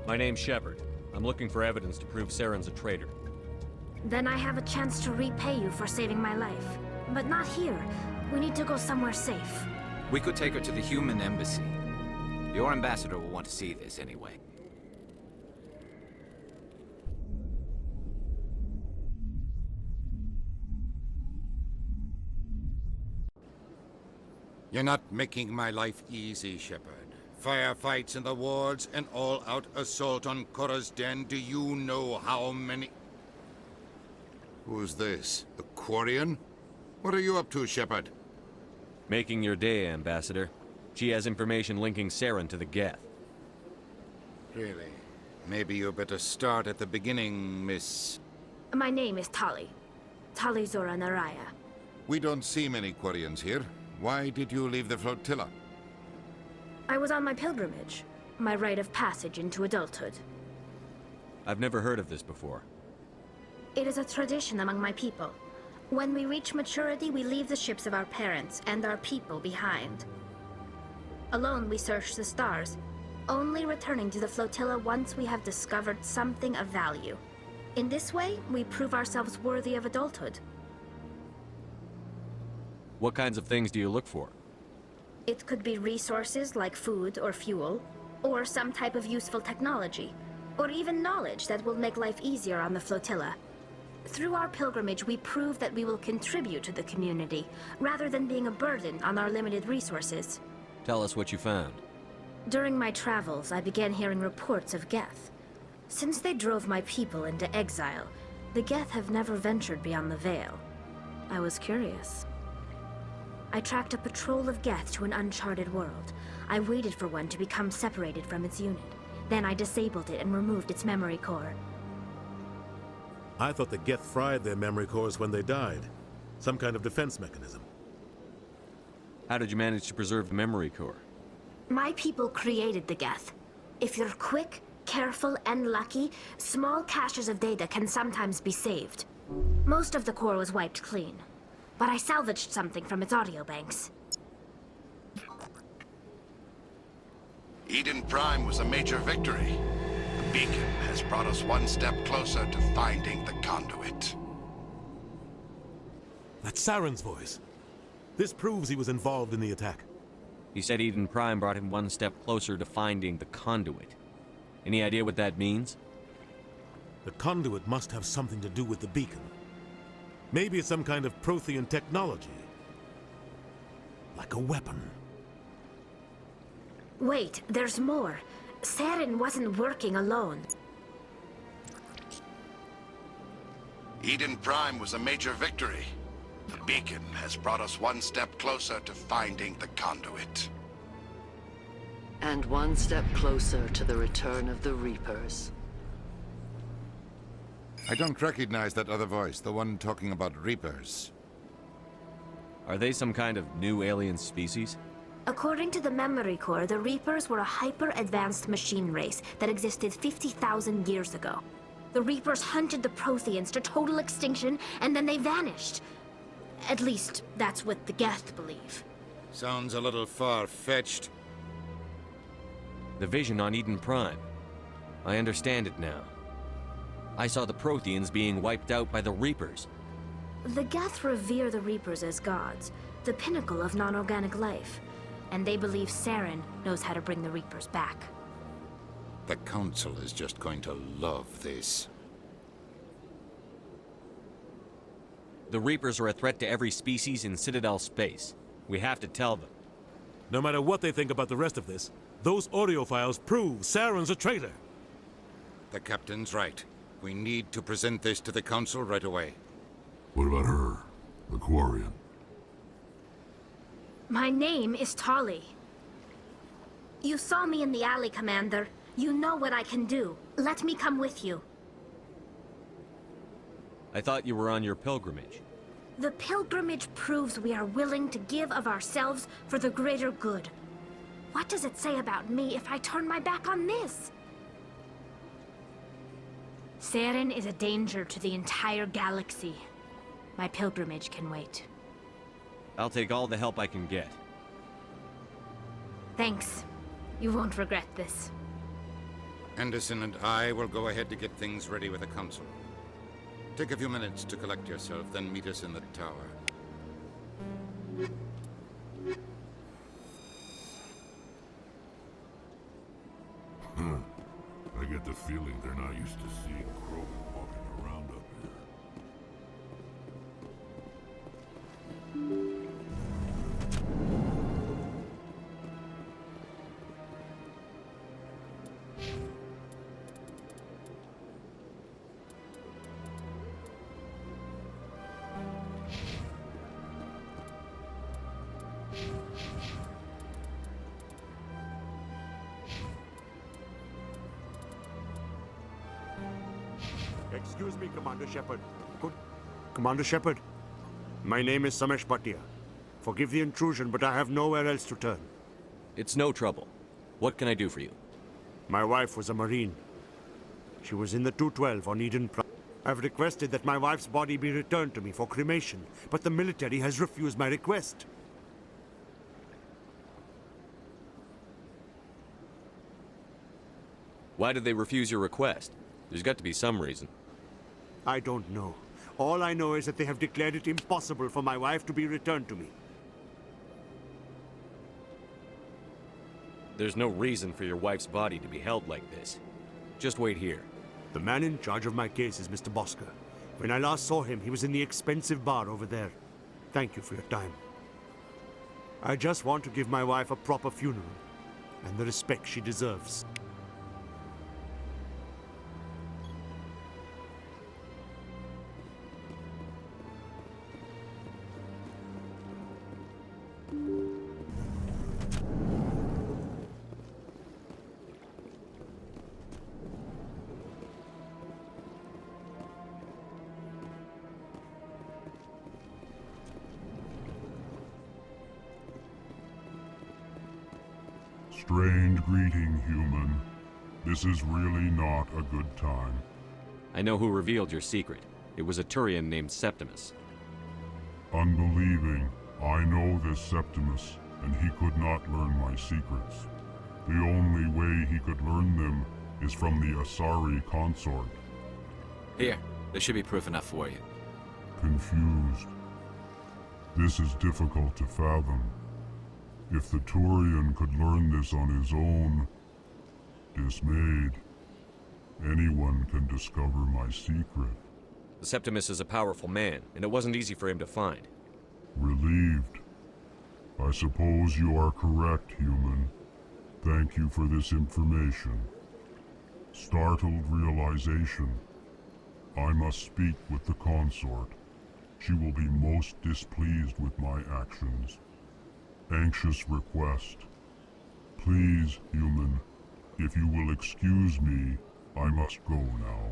My name's Shepard. I'm looking for evidence to prove Saren's a traitor. Then I have a chance to repay you for saving my life. But not here. We need to go somewhere safe. We could take her to the human embassy. Your ambassador will want to see this anyway. You're not making my life easy, Shepard. Firefights in the wards, an all-out assault on Korra's Den. Do you know how many... Who's this? The Quarian? What are you up to, Shepard? Making your day, Ambassador. She has information linking Saren to the Geth. Really? Maybe you better start at the beginning, Miss... My name is Tali. Tali Zora Naraya. We don't see many Quarians here. Why did you leave the flotilla? I was on my pilgrimage. My rite of passage into adulthood. I've never heard of this before. It is a tradition among my people. When we reach maturity, we leave the ships of our parents and our people behind. Alone, we search the stars, only returning to the flotilla once we have discovered something of value. In this way, we prove ourselves worthy of adulthood. What kinds of things do you look for? It could be resources like food or fuel, or some type of useful technology, or even knowledge that will make life easier on the flotilla. Through our pilgrimage, we prove that we will contribute to the community, rather than being a burden on our limited resources. Tell us what you found. During my travels, I began hearing reports of Geth. Since they drove my people into exile, the Geth have never ventured beyond the Veil. I was curious. I tracked a patrol of Geth to an uncharted world. I waited for one to become separated from its unit. Then I disabled it and removed its memory core. I thought the Geth fried their memory cores when they died. Some kind of defense mechanism. How did you manage to preserve the memory core? My people created the Geth. If you're quick, careful, and lucky, small caches of data can sometimes be saved. Most of the core was wiped clean, but I salvaged something from its audio banks. Eden Prime was a major victory. The beacon has brought us one step closer to finding the conduit. That's Saren's voice. This proves he was involved in the attack. He said Eden Prime brought him one step closer to finding the conduit. Any idea what that means? The conduit must have something to do with the beacon. Maybe it's some kind of Prothean technology. Like a weapon. Wait, there's more. Saren wasn't working alone. Eden Prime was a major victory. The beacon has brought us one step closer to finding the conduit. And one step closer to the return of the Reapers. I don't recognize that other voice, the one talking about Reapers. Are they some kind of new alien species? According to the memory core, the Reapers were a hyper-advanced machine race that existed 50,000 years ago. The Reapers hunted the Protheans to total extinction, and then they vanished. At least, that's what the Geth believe. Sounds a little far-fetched. The vision on Eden Prime. I understand it now. I saw the Protheans being wiped out by the Reapers. The Geth revere the Reapers as gods, the pinnacle of non-organic life. And they believe Saren knows how to bring the Reapers back. The Council is just going to love this. The Reapers are a threat to every species in Citadel space. We have to tell them. No matter what they think about the rest of this, those audio files prove Saren's a traitor. The Captain's right. We need to present this to the Council right away. What about her, the Quarian? My name is Tali. You saw me in the alley, Commander. You know what I can do. Let me come with you. I thought you were on your pilgrimage. The pilgrimage proves we are willing to give of ourselves for the greater good. What does it say about me if I turn my back on this? Saren is a danger to the entire galaxy. My pilgrimage can wait. I'll take all the help I can get. Thanks. You won't regret this. Anderson and I will go ahead to get things ready with the Council. Take a few minutes to collect yourself, then meet us in the tower. I get the feeling they're not used to seeing Krogan walking around up here. Excuse me, Commander Shepard. Commander Shepard, my name is Samesh Bhatia. Forgive the intrusion, but I have nowhere else to turn. It's no trouble. What can I do for you? My wife was a Marine. She was in the 212 on Eden Prime. I've requested that my wife's body be returned to me for cremation, but the military has refused my request. Why did they refuse your request? There's got to be some reason. I don't know. All I know is that they have declared it impossible for my wife to be returned to me. There's no reason for your wife's body to be held like this. Just wait here. The man in charge of my case is Mr. Bosker. When I last saw him, he was in the expensive bar over there. Thank you for your time. I just want to give my wife a proper funeral, and the respect she deserves. Strange greeting, human. This is really not a good time. I know who revealed your secret. It was a Turian named Septimus. Unbelieving, I know this Septimus, and he could not learn my secrets. The only way he could learn them is from the Asari consort. Here, there should be proof enough for you. Confused. This is difficult to fathom. If the Turian could learn this on his own, dismayed, anyone can discover my secret. The Septimus is a powerful man, and it wasn't easy for him to find. Relieved. I suppose you are correct, human. Thank you for this information. Startled realization. I must speak with the consort. She will be most displeased with my actions. Anxious request. Please, human, if you will excuse me, I must go now.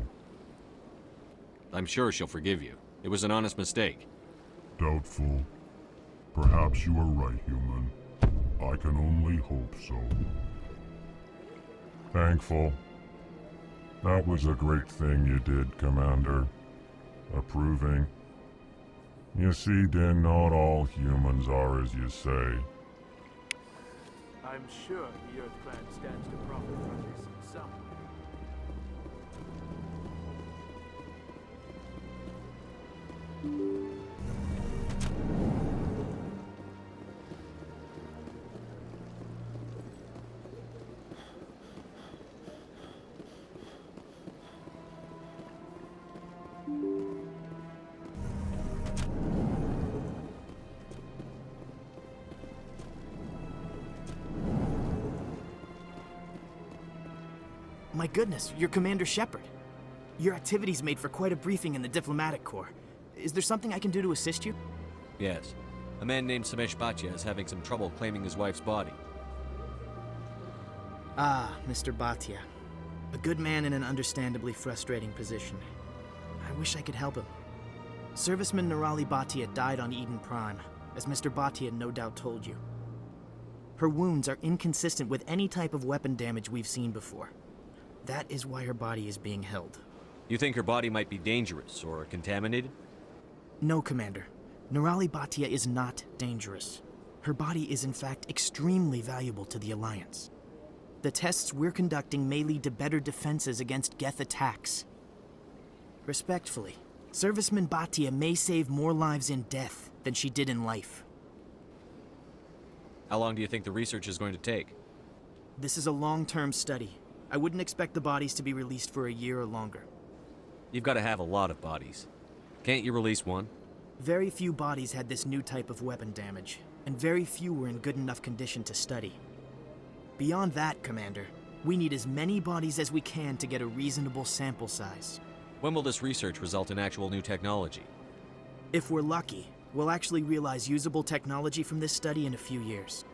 I'm sure she'll forgive you. It was an honest mistake. Doubtful. Perhaps you are right, human. I can only hope so. Thankful. That was a great thing you did, Commander. Approving. You see, Din, not all humans are as you say. I'm sure the Earth Clan stands to profit from this in some way. My goodness, you're Commander Shepard. Your activities made for quite a briefing in the Diplomatic Corps. Is there something I can do to assist you? Yes. A man named Samesh Bhatia is having some trouble claiming his wife's body. Ah, Mr. Bhatia. A good man in an understandably frustrating position. I wish I could help him. Serviceman Nirali Bhatia died on Eden Prime, as Mr. Bhatia no doubt told you. Her wounds are inconsistent with any type of weapon damage we've seen before. That is why her body is being held. You think her body might be dangerous or contaminated? No, Commander. Nerali Bhatia is not dangerous. Her body is in fact extremely valuable to the Alliance. The tests we're conducting may lead to better defenses against Geth attacks. Respectfully, Serviceman Bhatia may save more lives in death than she did in life. How long do you think the research is going to take? This is a long-term study. I wouldn't expect the bodies to be released for a year or longer. You've got to have a lot of bodies. Can't you release one? Very few bodies had this new type of weapon damage, and very few were in good enough condition to study. Beyond that, Commander, we need as many bodies as we can to get a reasonable sample size. When will this research result in actual new technology? If we're lucky, we'll actually realize usable technology from this study in a few years.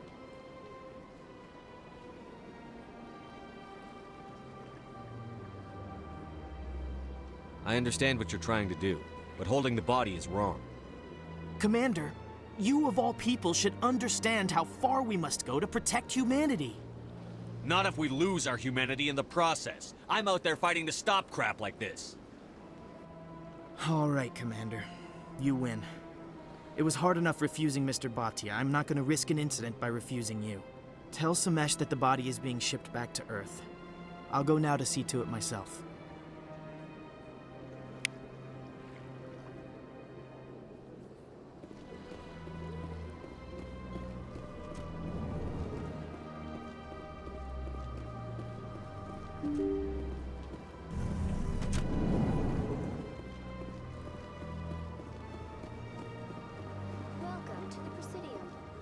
I understand what you're trying to do, but holding the body is wrong. Commander, you of all people should understand how far we must go to protect humanity. Not if we lose our humanity in the process. I'm out there fighting to stop crap like this. All right, Commander. You win. It was hard enough refusing Mr. Bhatia. I'm not going to risk an incident by refusing you. Tell Samesh that the body is being shipped back to Earth. I'll go now to see to it myself.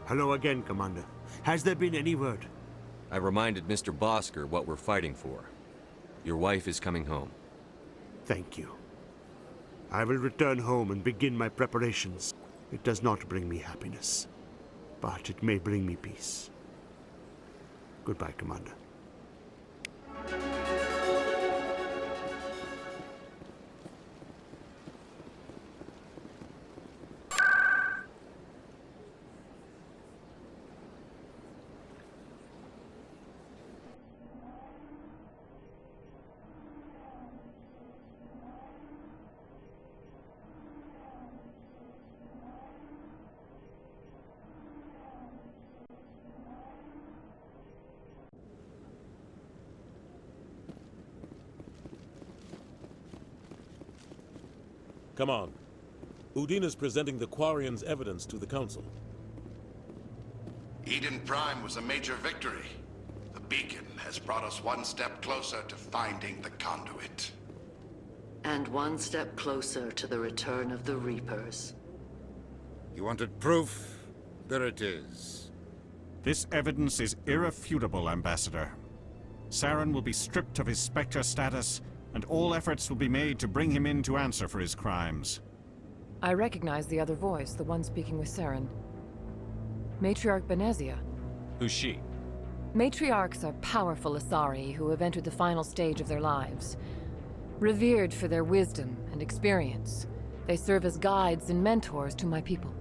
Hello again, Commander. Has there been any word? I reminded Mr. Bosker what we're fighting for. Your wife is coming home. Thank you. I will return home and begin my preparations. It does not bring me happiness, but it may bring me peace. Goodbye, Commander. Come on. Udina's presenting the Quarian's evidence to the Council. Eden Prime was a major victory. The beacon has brought us one step closer to finding the conduit. And one step closer to the return of the Reapers. You wanted proof? There it is. This evidence is irrefutable, Ambassador. Saren will be stripped of his Spectre status, and all efforts will be made to bring him in to answer for his crimes. I recognize the other voice, the one speaking with Saren. Matriarch Benezia. Who's she? Matriarchs are powerful Asari who have entered the final stage of their lives. Revered for their wisdom and experience, they serve as guides and mentors to my people.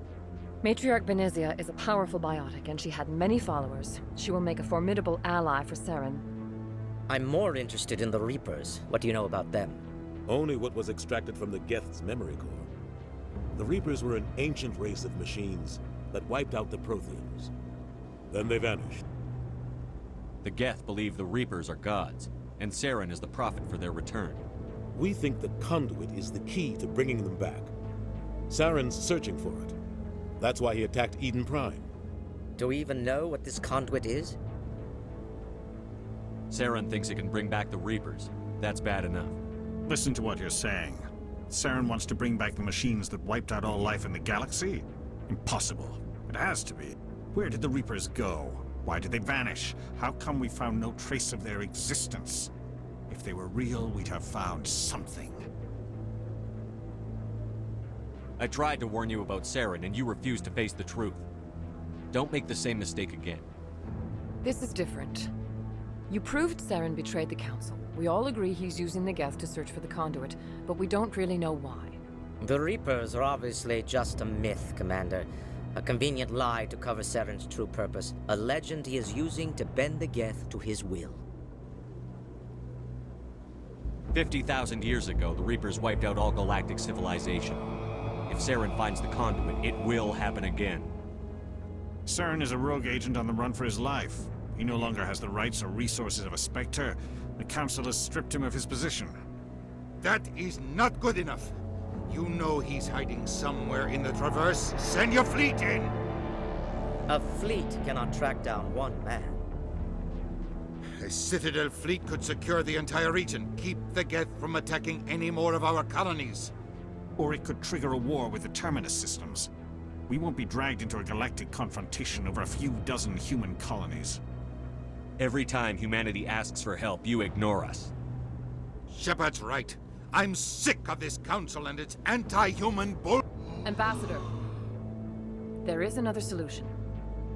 Matriarch Benezia is a powerful biotic, and she had many followers. She will make a formidable ally for Saren. I'm more interested in the Reapers. What do you know about them? Only what was extracted from the Geth's memory core. The Reapers were an ancient race of machines that wiped out the Protheans. Then they vanished. The Geth believe the Reapers are gods, and Saren is the prophet for their return. We think the conduit is the key to bringing them back. Saren's searching for it. That's why he attacked Eden Prime. Do we even know what this conduit is? Saren thinks it can bring back the Reapers. That's bad enough. Listen to what you're saying. Saren wants to bring back the machines that wiped out all life in the galaxy? Impossible. It has to be. Where did the Reapers go? Why did they vanish? How come we found no trace of their existence? If they were real, we'd have found something. I tried to warn you about Saren, and you refused to face the truth. Don't make the same mistake again. This is different. You proved Saren betrayed the Council. We all agree he's using the Geth to search for the conduit, but we don't really know why. The Reapers are obviously just a myth, Commander. A convenient lie to cover Saren's true purpose. A legend he is using to bend the Geth to his will. 50,000 years ago, the Reapers wiped out all galactic civilization. If Saren finds the conduit, it will happen again. Saren is a rogue agent on the run for his life. He no longer has the rights or resources of a Spectre. The Council has stripped him of his position. That is not good enough. You know he's hiding somewhere in the Traverse. Send your fleet in! A fleet cannot track down one man. A Citadel fleet could secure the entire region, keep the Geth from attacking any more of our colonies. Or it could trigger a war with the Terminus systems. We won't be dragged into a galactic confrontation over a few dozen human colonies. Every time humanity asks for help, you ignore us. Shepard's right. I'm sick of this council and its anti-human bull— Ambassador, there is another solution.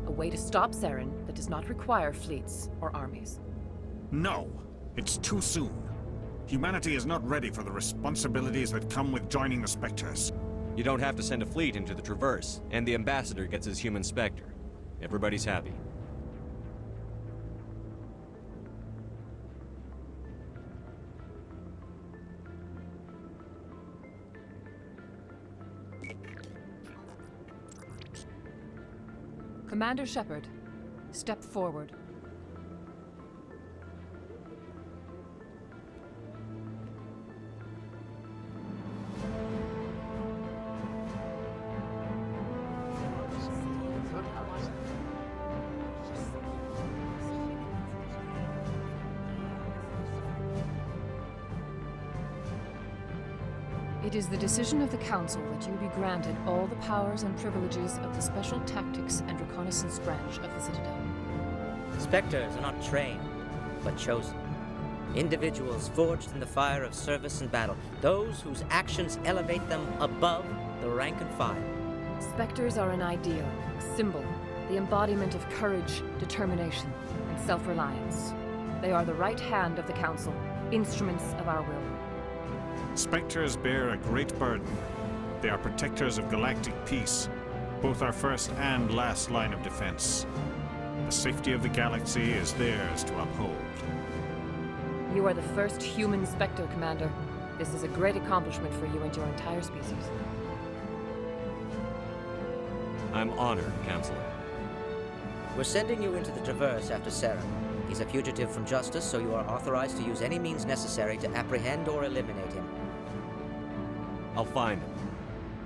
A way to stop Saren that does not require fleets or armies. No, it's too soon. Humanity is not ready for the responsibilities that come with joining the Spectres. You don't have to send a fleet into the Traverse, and the Ambassador gets his human Spectre. Everybody's happy. Commander Shepard, step forward. It is the decision of the Council that you be granted all the powers and privileges of the Special Tactics and Reconnaissance Branch of the Citadel. Spectres are not trained, but chosen. Individuals forged in the fire of service and battle. Those whose actions elevate them above the rank and file. Spectres are an ideal, a symbol, the embodiment of courage, determination, and self-reliance. They are the right hand of the Council, instruments of our will. Spectres bear a great burden. They are protectors of galactic peace, both our first and last line of defense. The safety of the galaxy is theirs to uphold. You are the first human Spectre, Commander. This is a great accomplishment for you and your entire species. I'm honored, Counselor. We're sending you into the Traverse after Saren. He's a fugitive from justice, so you are authorized to use any means necessary to apprehend or eliminate him. I'll find him.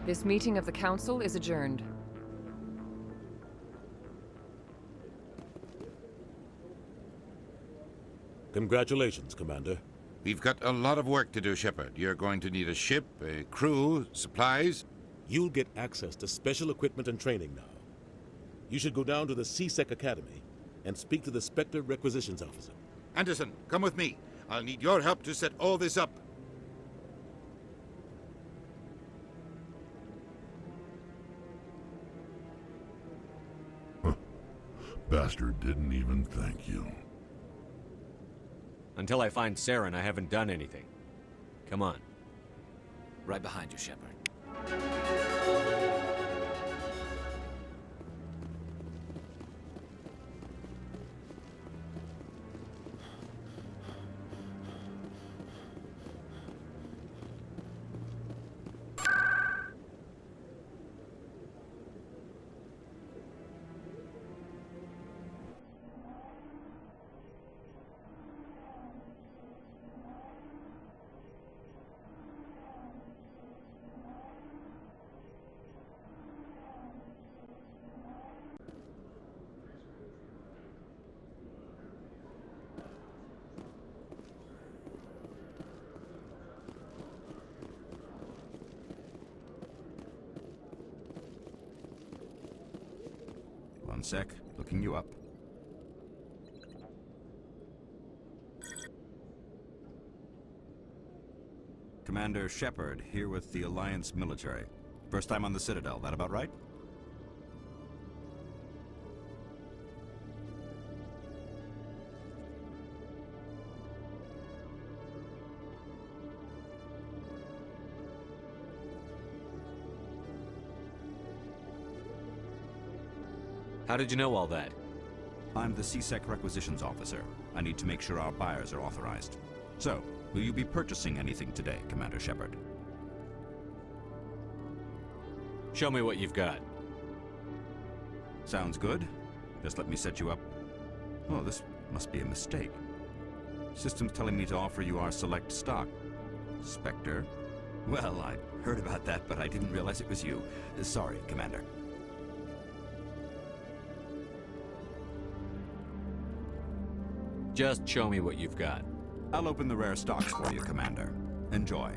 This meeting of the Council is adjourned. Congratulations, Commander. We've got a lot of work to do, Shepard. You're going to need a ship, a crew, supplies. You'll get access to special equipment and training now. You should go down to the C-Sec Academy and speak to the Spectre Requisitions Officer. Anderson, come with me. I'll need your help to set all this up. Bastard didn't even thank you. Until I find Saren, I haven't done anything. Come on. Right behind you, Shepard. One sec, looking you up. Commander Shepard, here with the Alliance military. First time on the Citadel, that about right? How did you know all that? I'm the C-Sec Requisitions Officer. I need to make sure our buyers are authorized. So, Will you be purchasing anything today, Commander Shepard? Show me what you've got. Sounds good. Just let me set you up. Oh, this must be a mistake. System's telling me to offer you our select stock. Spectre? Well, I heard about that, but I didn't realize it was you. Sorry, Commander. Just show me what you've got. I'll open the rare stocks for you, Commander. Enjoy.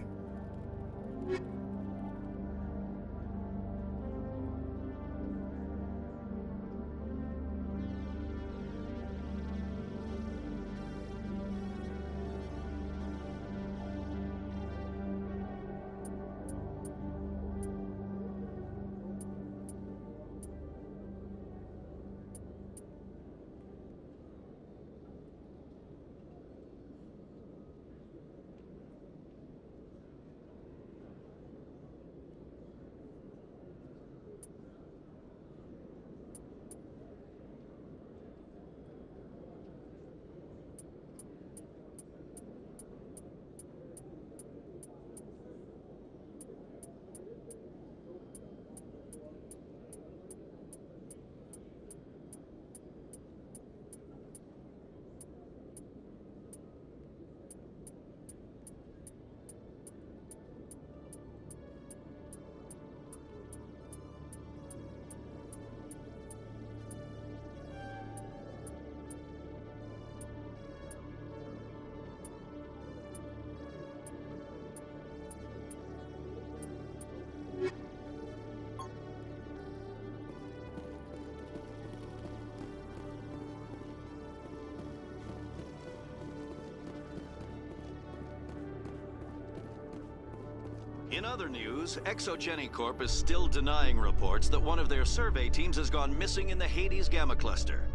In other news, Exogeny Corp is still denying reports that one of their survey teams has gone missing in the Hades Gamma Cluster.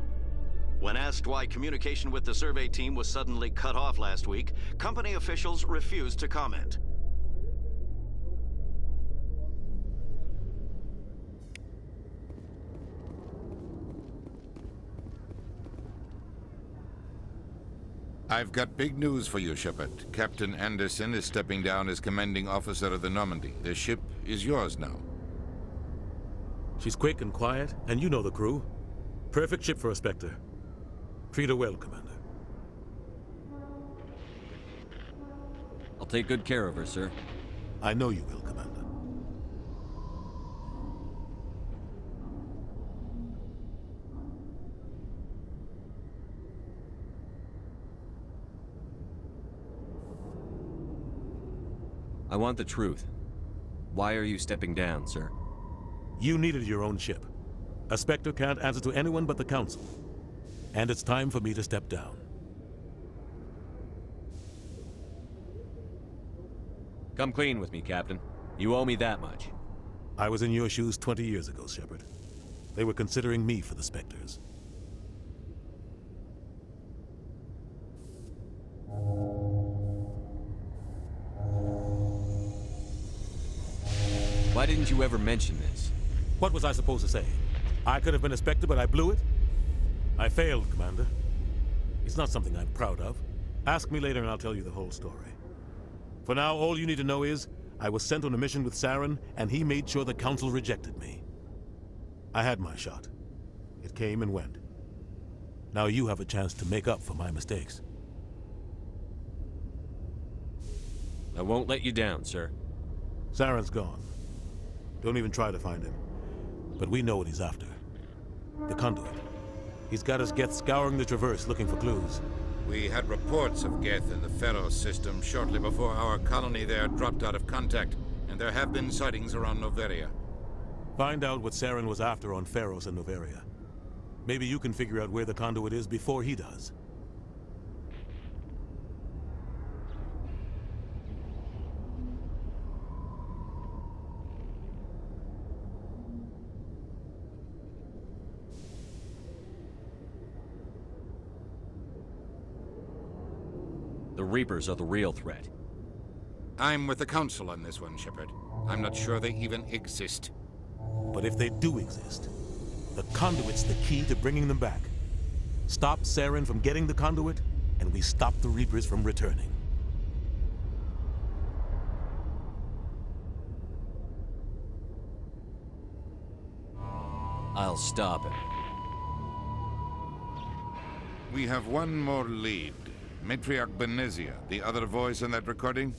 When asked why communication with the survey team was suddenly cut off last week, company officials refused to comment. I've got big news for you, Shepard. Captain Anderson is stepping down as commanding officer of the Normandy. The ship is yours now. She's quick and quiet, and you know the crew. Perfect ship for a Spectre. Treat her well, Commander. I'll take good care of her, sir. I know you will, Commander. I want the truth. Why are you stepping down, sir? You needed your own ship. A Spectre can't answer to anyone but the Council. And it's time for me to step down. Come clean with me, Captain. You owe me that much. I was in your shoes 20 years ago, Shepard. They were considering me for the Spectres. Why didn't you ever mention this? What was I supposed to say? I could have been a Spectre, but I blew it? I failed, Commander. It's not something I'm proud of. Ask me later and I'll tell you the whole story. For now, all you need to know is, I was sent on a mission with Saren, and he made sure the Council rejected me. I had my shot. It came and went. Now you have a chance to make up for my mistakes. I won't let you down, sir. Saren's gone. Don't even try to find him. But we know what he's after. The Conduit. He's got us Geth scouring the Traverse looking for clues. We had reports of Geth in the Pharos system shortly before our colony there dropped out of contact, and there have been sightings around Noveria. Find out what Saren was after on Pharos and Noveria. Maybe you can figure out where the Conduit is before he does. The Reapers are the real threat. I'm with the Council on this one, Shepard. I'm not sure they even exist. But if they do exist, the Conduit's the key to bringing them back. Stop Saren from getting the Conduit, and we stop the Reapers from returning. I'll stop him. We have one more lead. Matriarch Benezia, the other voice in that recording.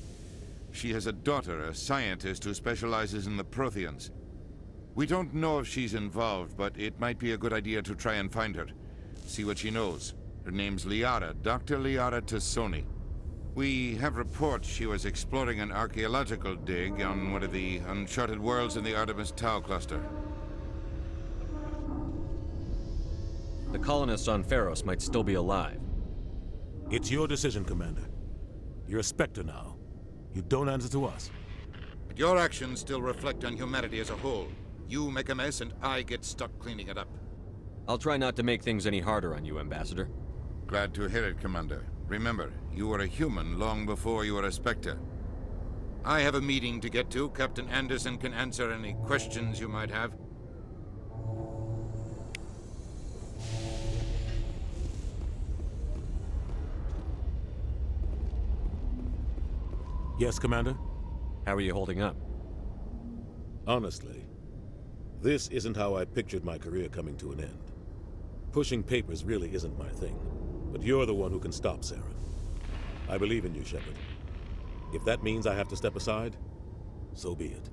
She has a daughter, a scientist who specializes in the Protheans. We don't know if she's involved, but it might be a good idea to try and find her. See what she knows. Her name's Liara, Dr. Liara Tassoni. We have reports she was exploring an archaeological dig on one of the uncharted worlds in the Artemis Tau cluster. The colonists on Pharos might still be alive. It's your decision, Commander. You're a Spectre now. You don't answer to us. But your actions still reflect on humanity as a whole. You make a mess and I get stuck cleaning it up. I'll try not to make things any harder on you, Ambassador. Glad to hear it, Commander. Remember, you were a human long before you were a Spectre. I have a meeting to get to. Captain Anderson can answer any questions you might have. Yes, Commander? How are you holding up? Honestly, this isn't how I pictured my career coming to an end. Pushing papers really isn't my thing, but you're the one who can stop Saren. I believe in you, Shepard. If that means I have to step aside, so be it.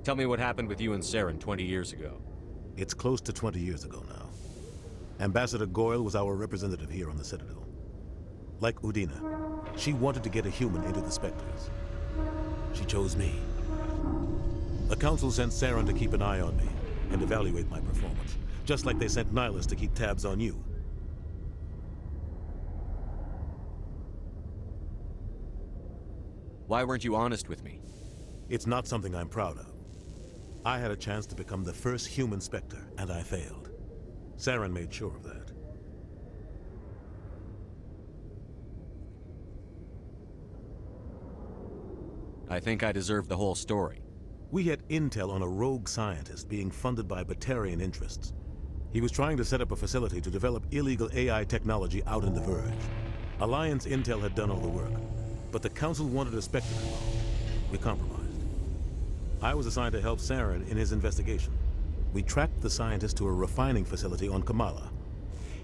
Tell me what happened with you and Saren 20 years ago. It's close to 20 years ago now. Ambassador Goyle was our representative here on the Citadel. Like Udina, she wanted to get a human into the Spectres. She chose me. The Council sent Saren to keep an eye on me and evaluate my performance, just like they sent Nihilus to keep tabs on you. Why weren't you honest with me? It's not something I'm proud of. I had a chance to become the first human Spectre, and I failed. Saren made sure of that. I think I deserve the whole story. We had intel on a rogue scientist being funded by Batarian interests. He was trying to set up a facility to develop illegal AI technology out in the Verge. Alliance intel had done all the work, but the Council wanted a Spectre involved. We compromised. I was assigned to help Saren in his investigation. We tracked the scientist to a refining facility on Kamala.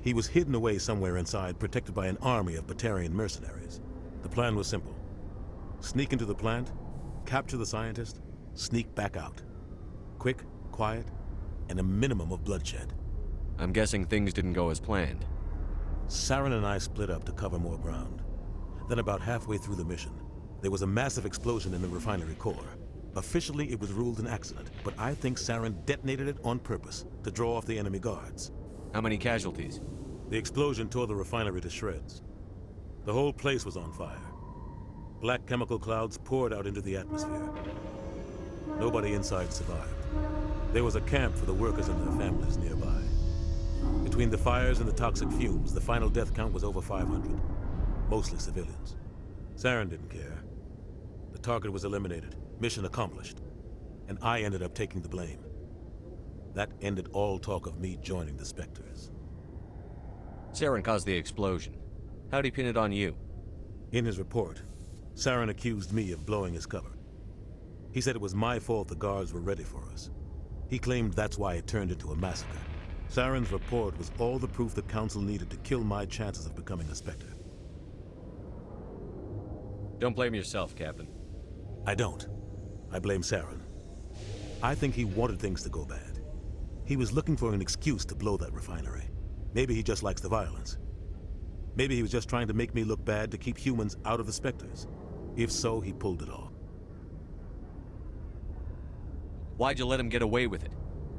He was hidden away somewhere inside, protected by an army of Batarian mercenaries. The plan was simple. Sneak into the plant, capture the scientist, sneak back out. Quick, quiet, and a minimum of bloodshed. I'm guessing things didn't go as planned. Saren and I split up to cover more ground. Then about halfway through the mission, there was a massive explosion in the refinery core. Officially, it was ruled an accident, but I think Saren detonated it on purpose to draw off the enemy guards. How many casualties? The explosion tore the refinery to shreds. The whole place was on fire. Black chemical clouds poured out into the atmosphere. Nobody inside survived. There was a camp for the workers and their families nearby. Between the fires and the toxic fumes, the final death count was over 500. Mostly civilians. Saren didn't care. The target was eliminated, mission accomplished, and I ended up taking the blame. That ended all talk of me joining the Spectres. Saren caused the explosion. How'd he pin it on you? In his report, Saren accused me of blowing his cover. He said it was my fault the guards were ready for us. He claimed that's why it turned into a massacre. Saren's report was all the proof the Council needed to kill my chances of becoming a Spectre. Don't blame yourself, Captain. I don't. I blame Saren. I think he wanted things to go bad. He was looking for an excuse to blow that refinery. Maybe he just likes the violence. Maybe he was just trying to make me look bad to keep humans out of the Spectres. If so, he pulled it off. Why'd you let him get away with it?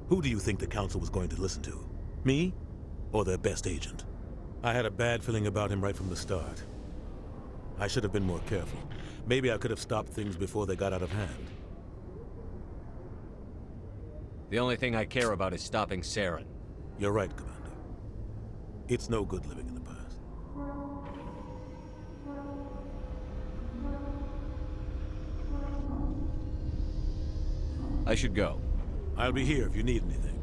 Who do you think the Council was going to listen to? Me? Or their best agent? I had a bad feeling about him right from the start. I should have been more careful. Maybe I could have stopped things before they got out of hand. The only thing I care about is stopping Saren. You're right, Commander. It's no good living in the past. I should go. I'll be here if you need anything.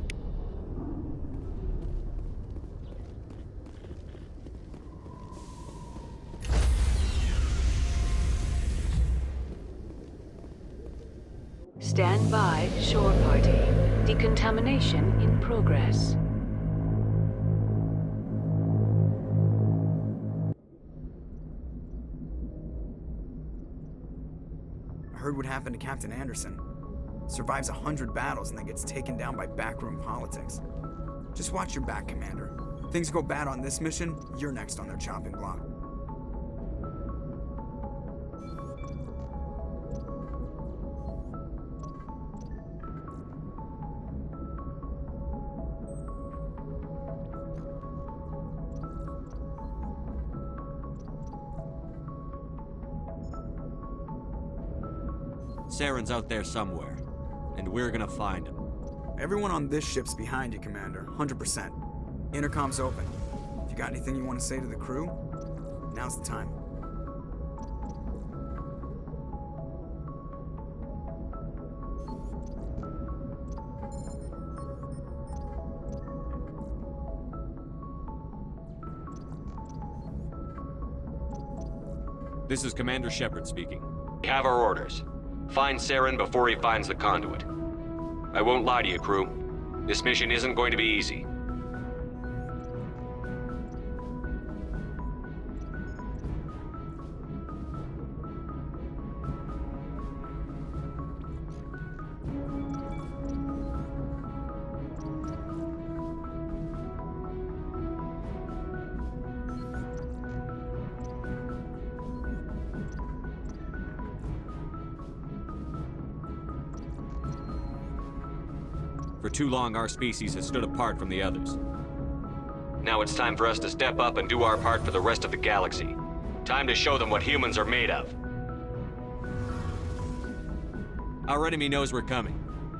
Stand by, shore party. Decontamination in progress. I heard what happened to Captain Anderson. Survives 100 battles and then gets taken down by backroom politics. Just watch your back, Commander. Things go bad on this mission, you're next on their chopping block. Saren's out there somewhere, and we're gonna find him. Everyone on this ship's behind you, Commander. 100%. Intercom's open. If you got anything you want to say to the crew, now's the time. This is Commander Shepard speaking. We have our orders. Find Saren before he finds the conduit. I won't lie to you, crew. This mission isn't going to be easy. For too long, our species has stood apart from the others. Now it's time for us to step up and do our part for the rest of the galaxy. Time to show them what humans are made of. Our enemy knows we're coming.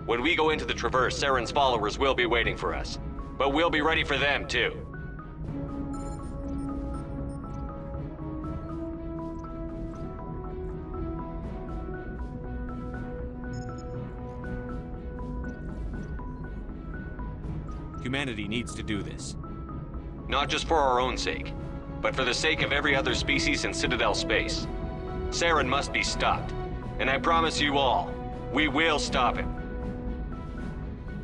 When we go into the Traverse, Saren's followers will be waiting for us. But we'll be ready for them, too. Humanity needs to do this. Not just for our own sake, but for the sake of every other species in Citadel space. Saren must be stopped. And I promise you all, we will stop him.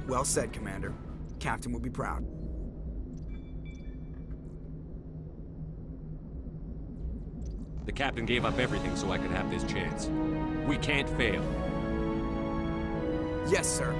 Well said, Commander. Captain will be proud. The captain gave up everything so I could have this chance. We can't fail. Yes, sir.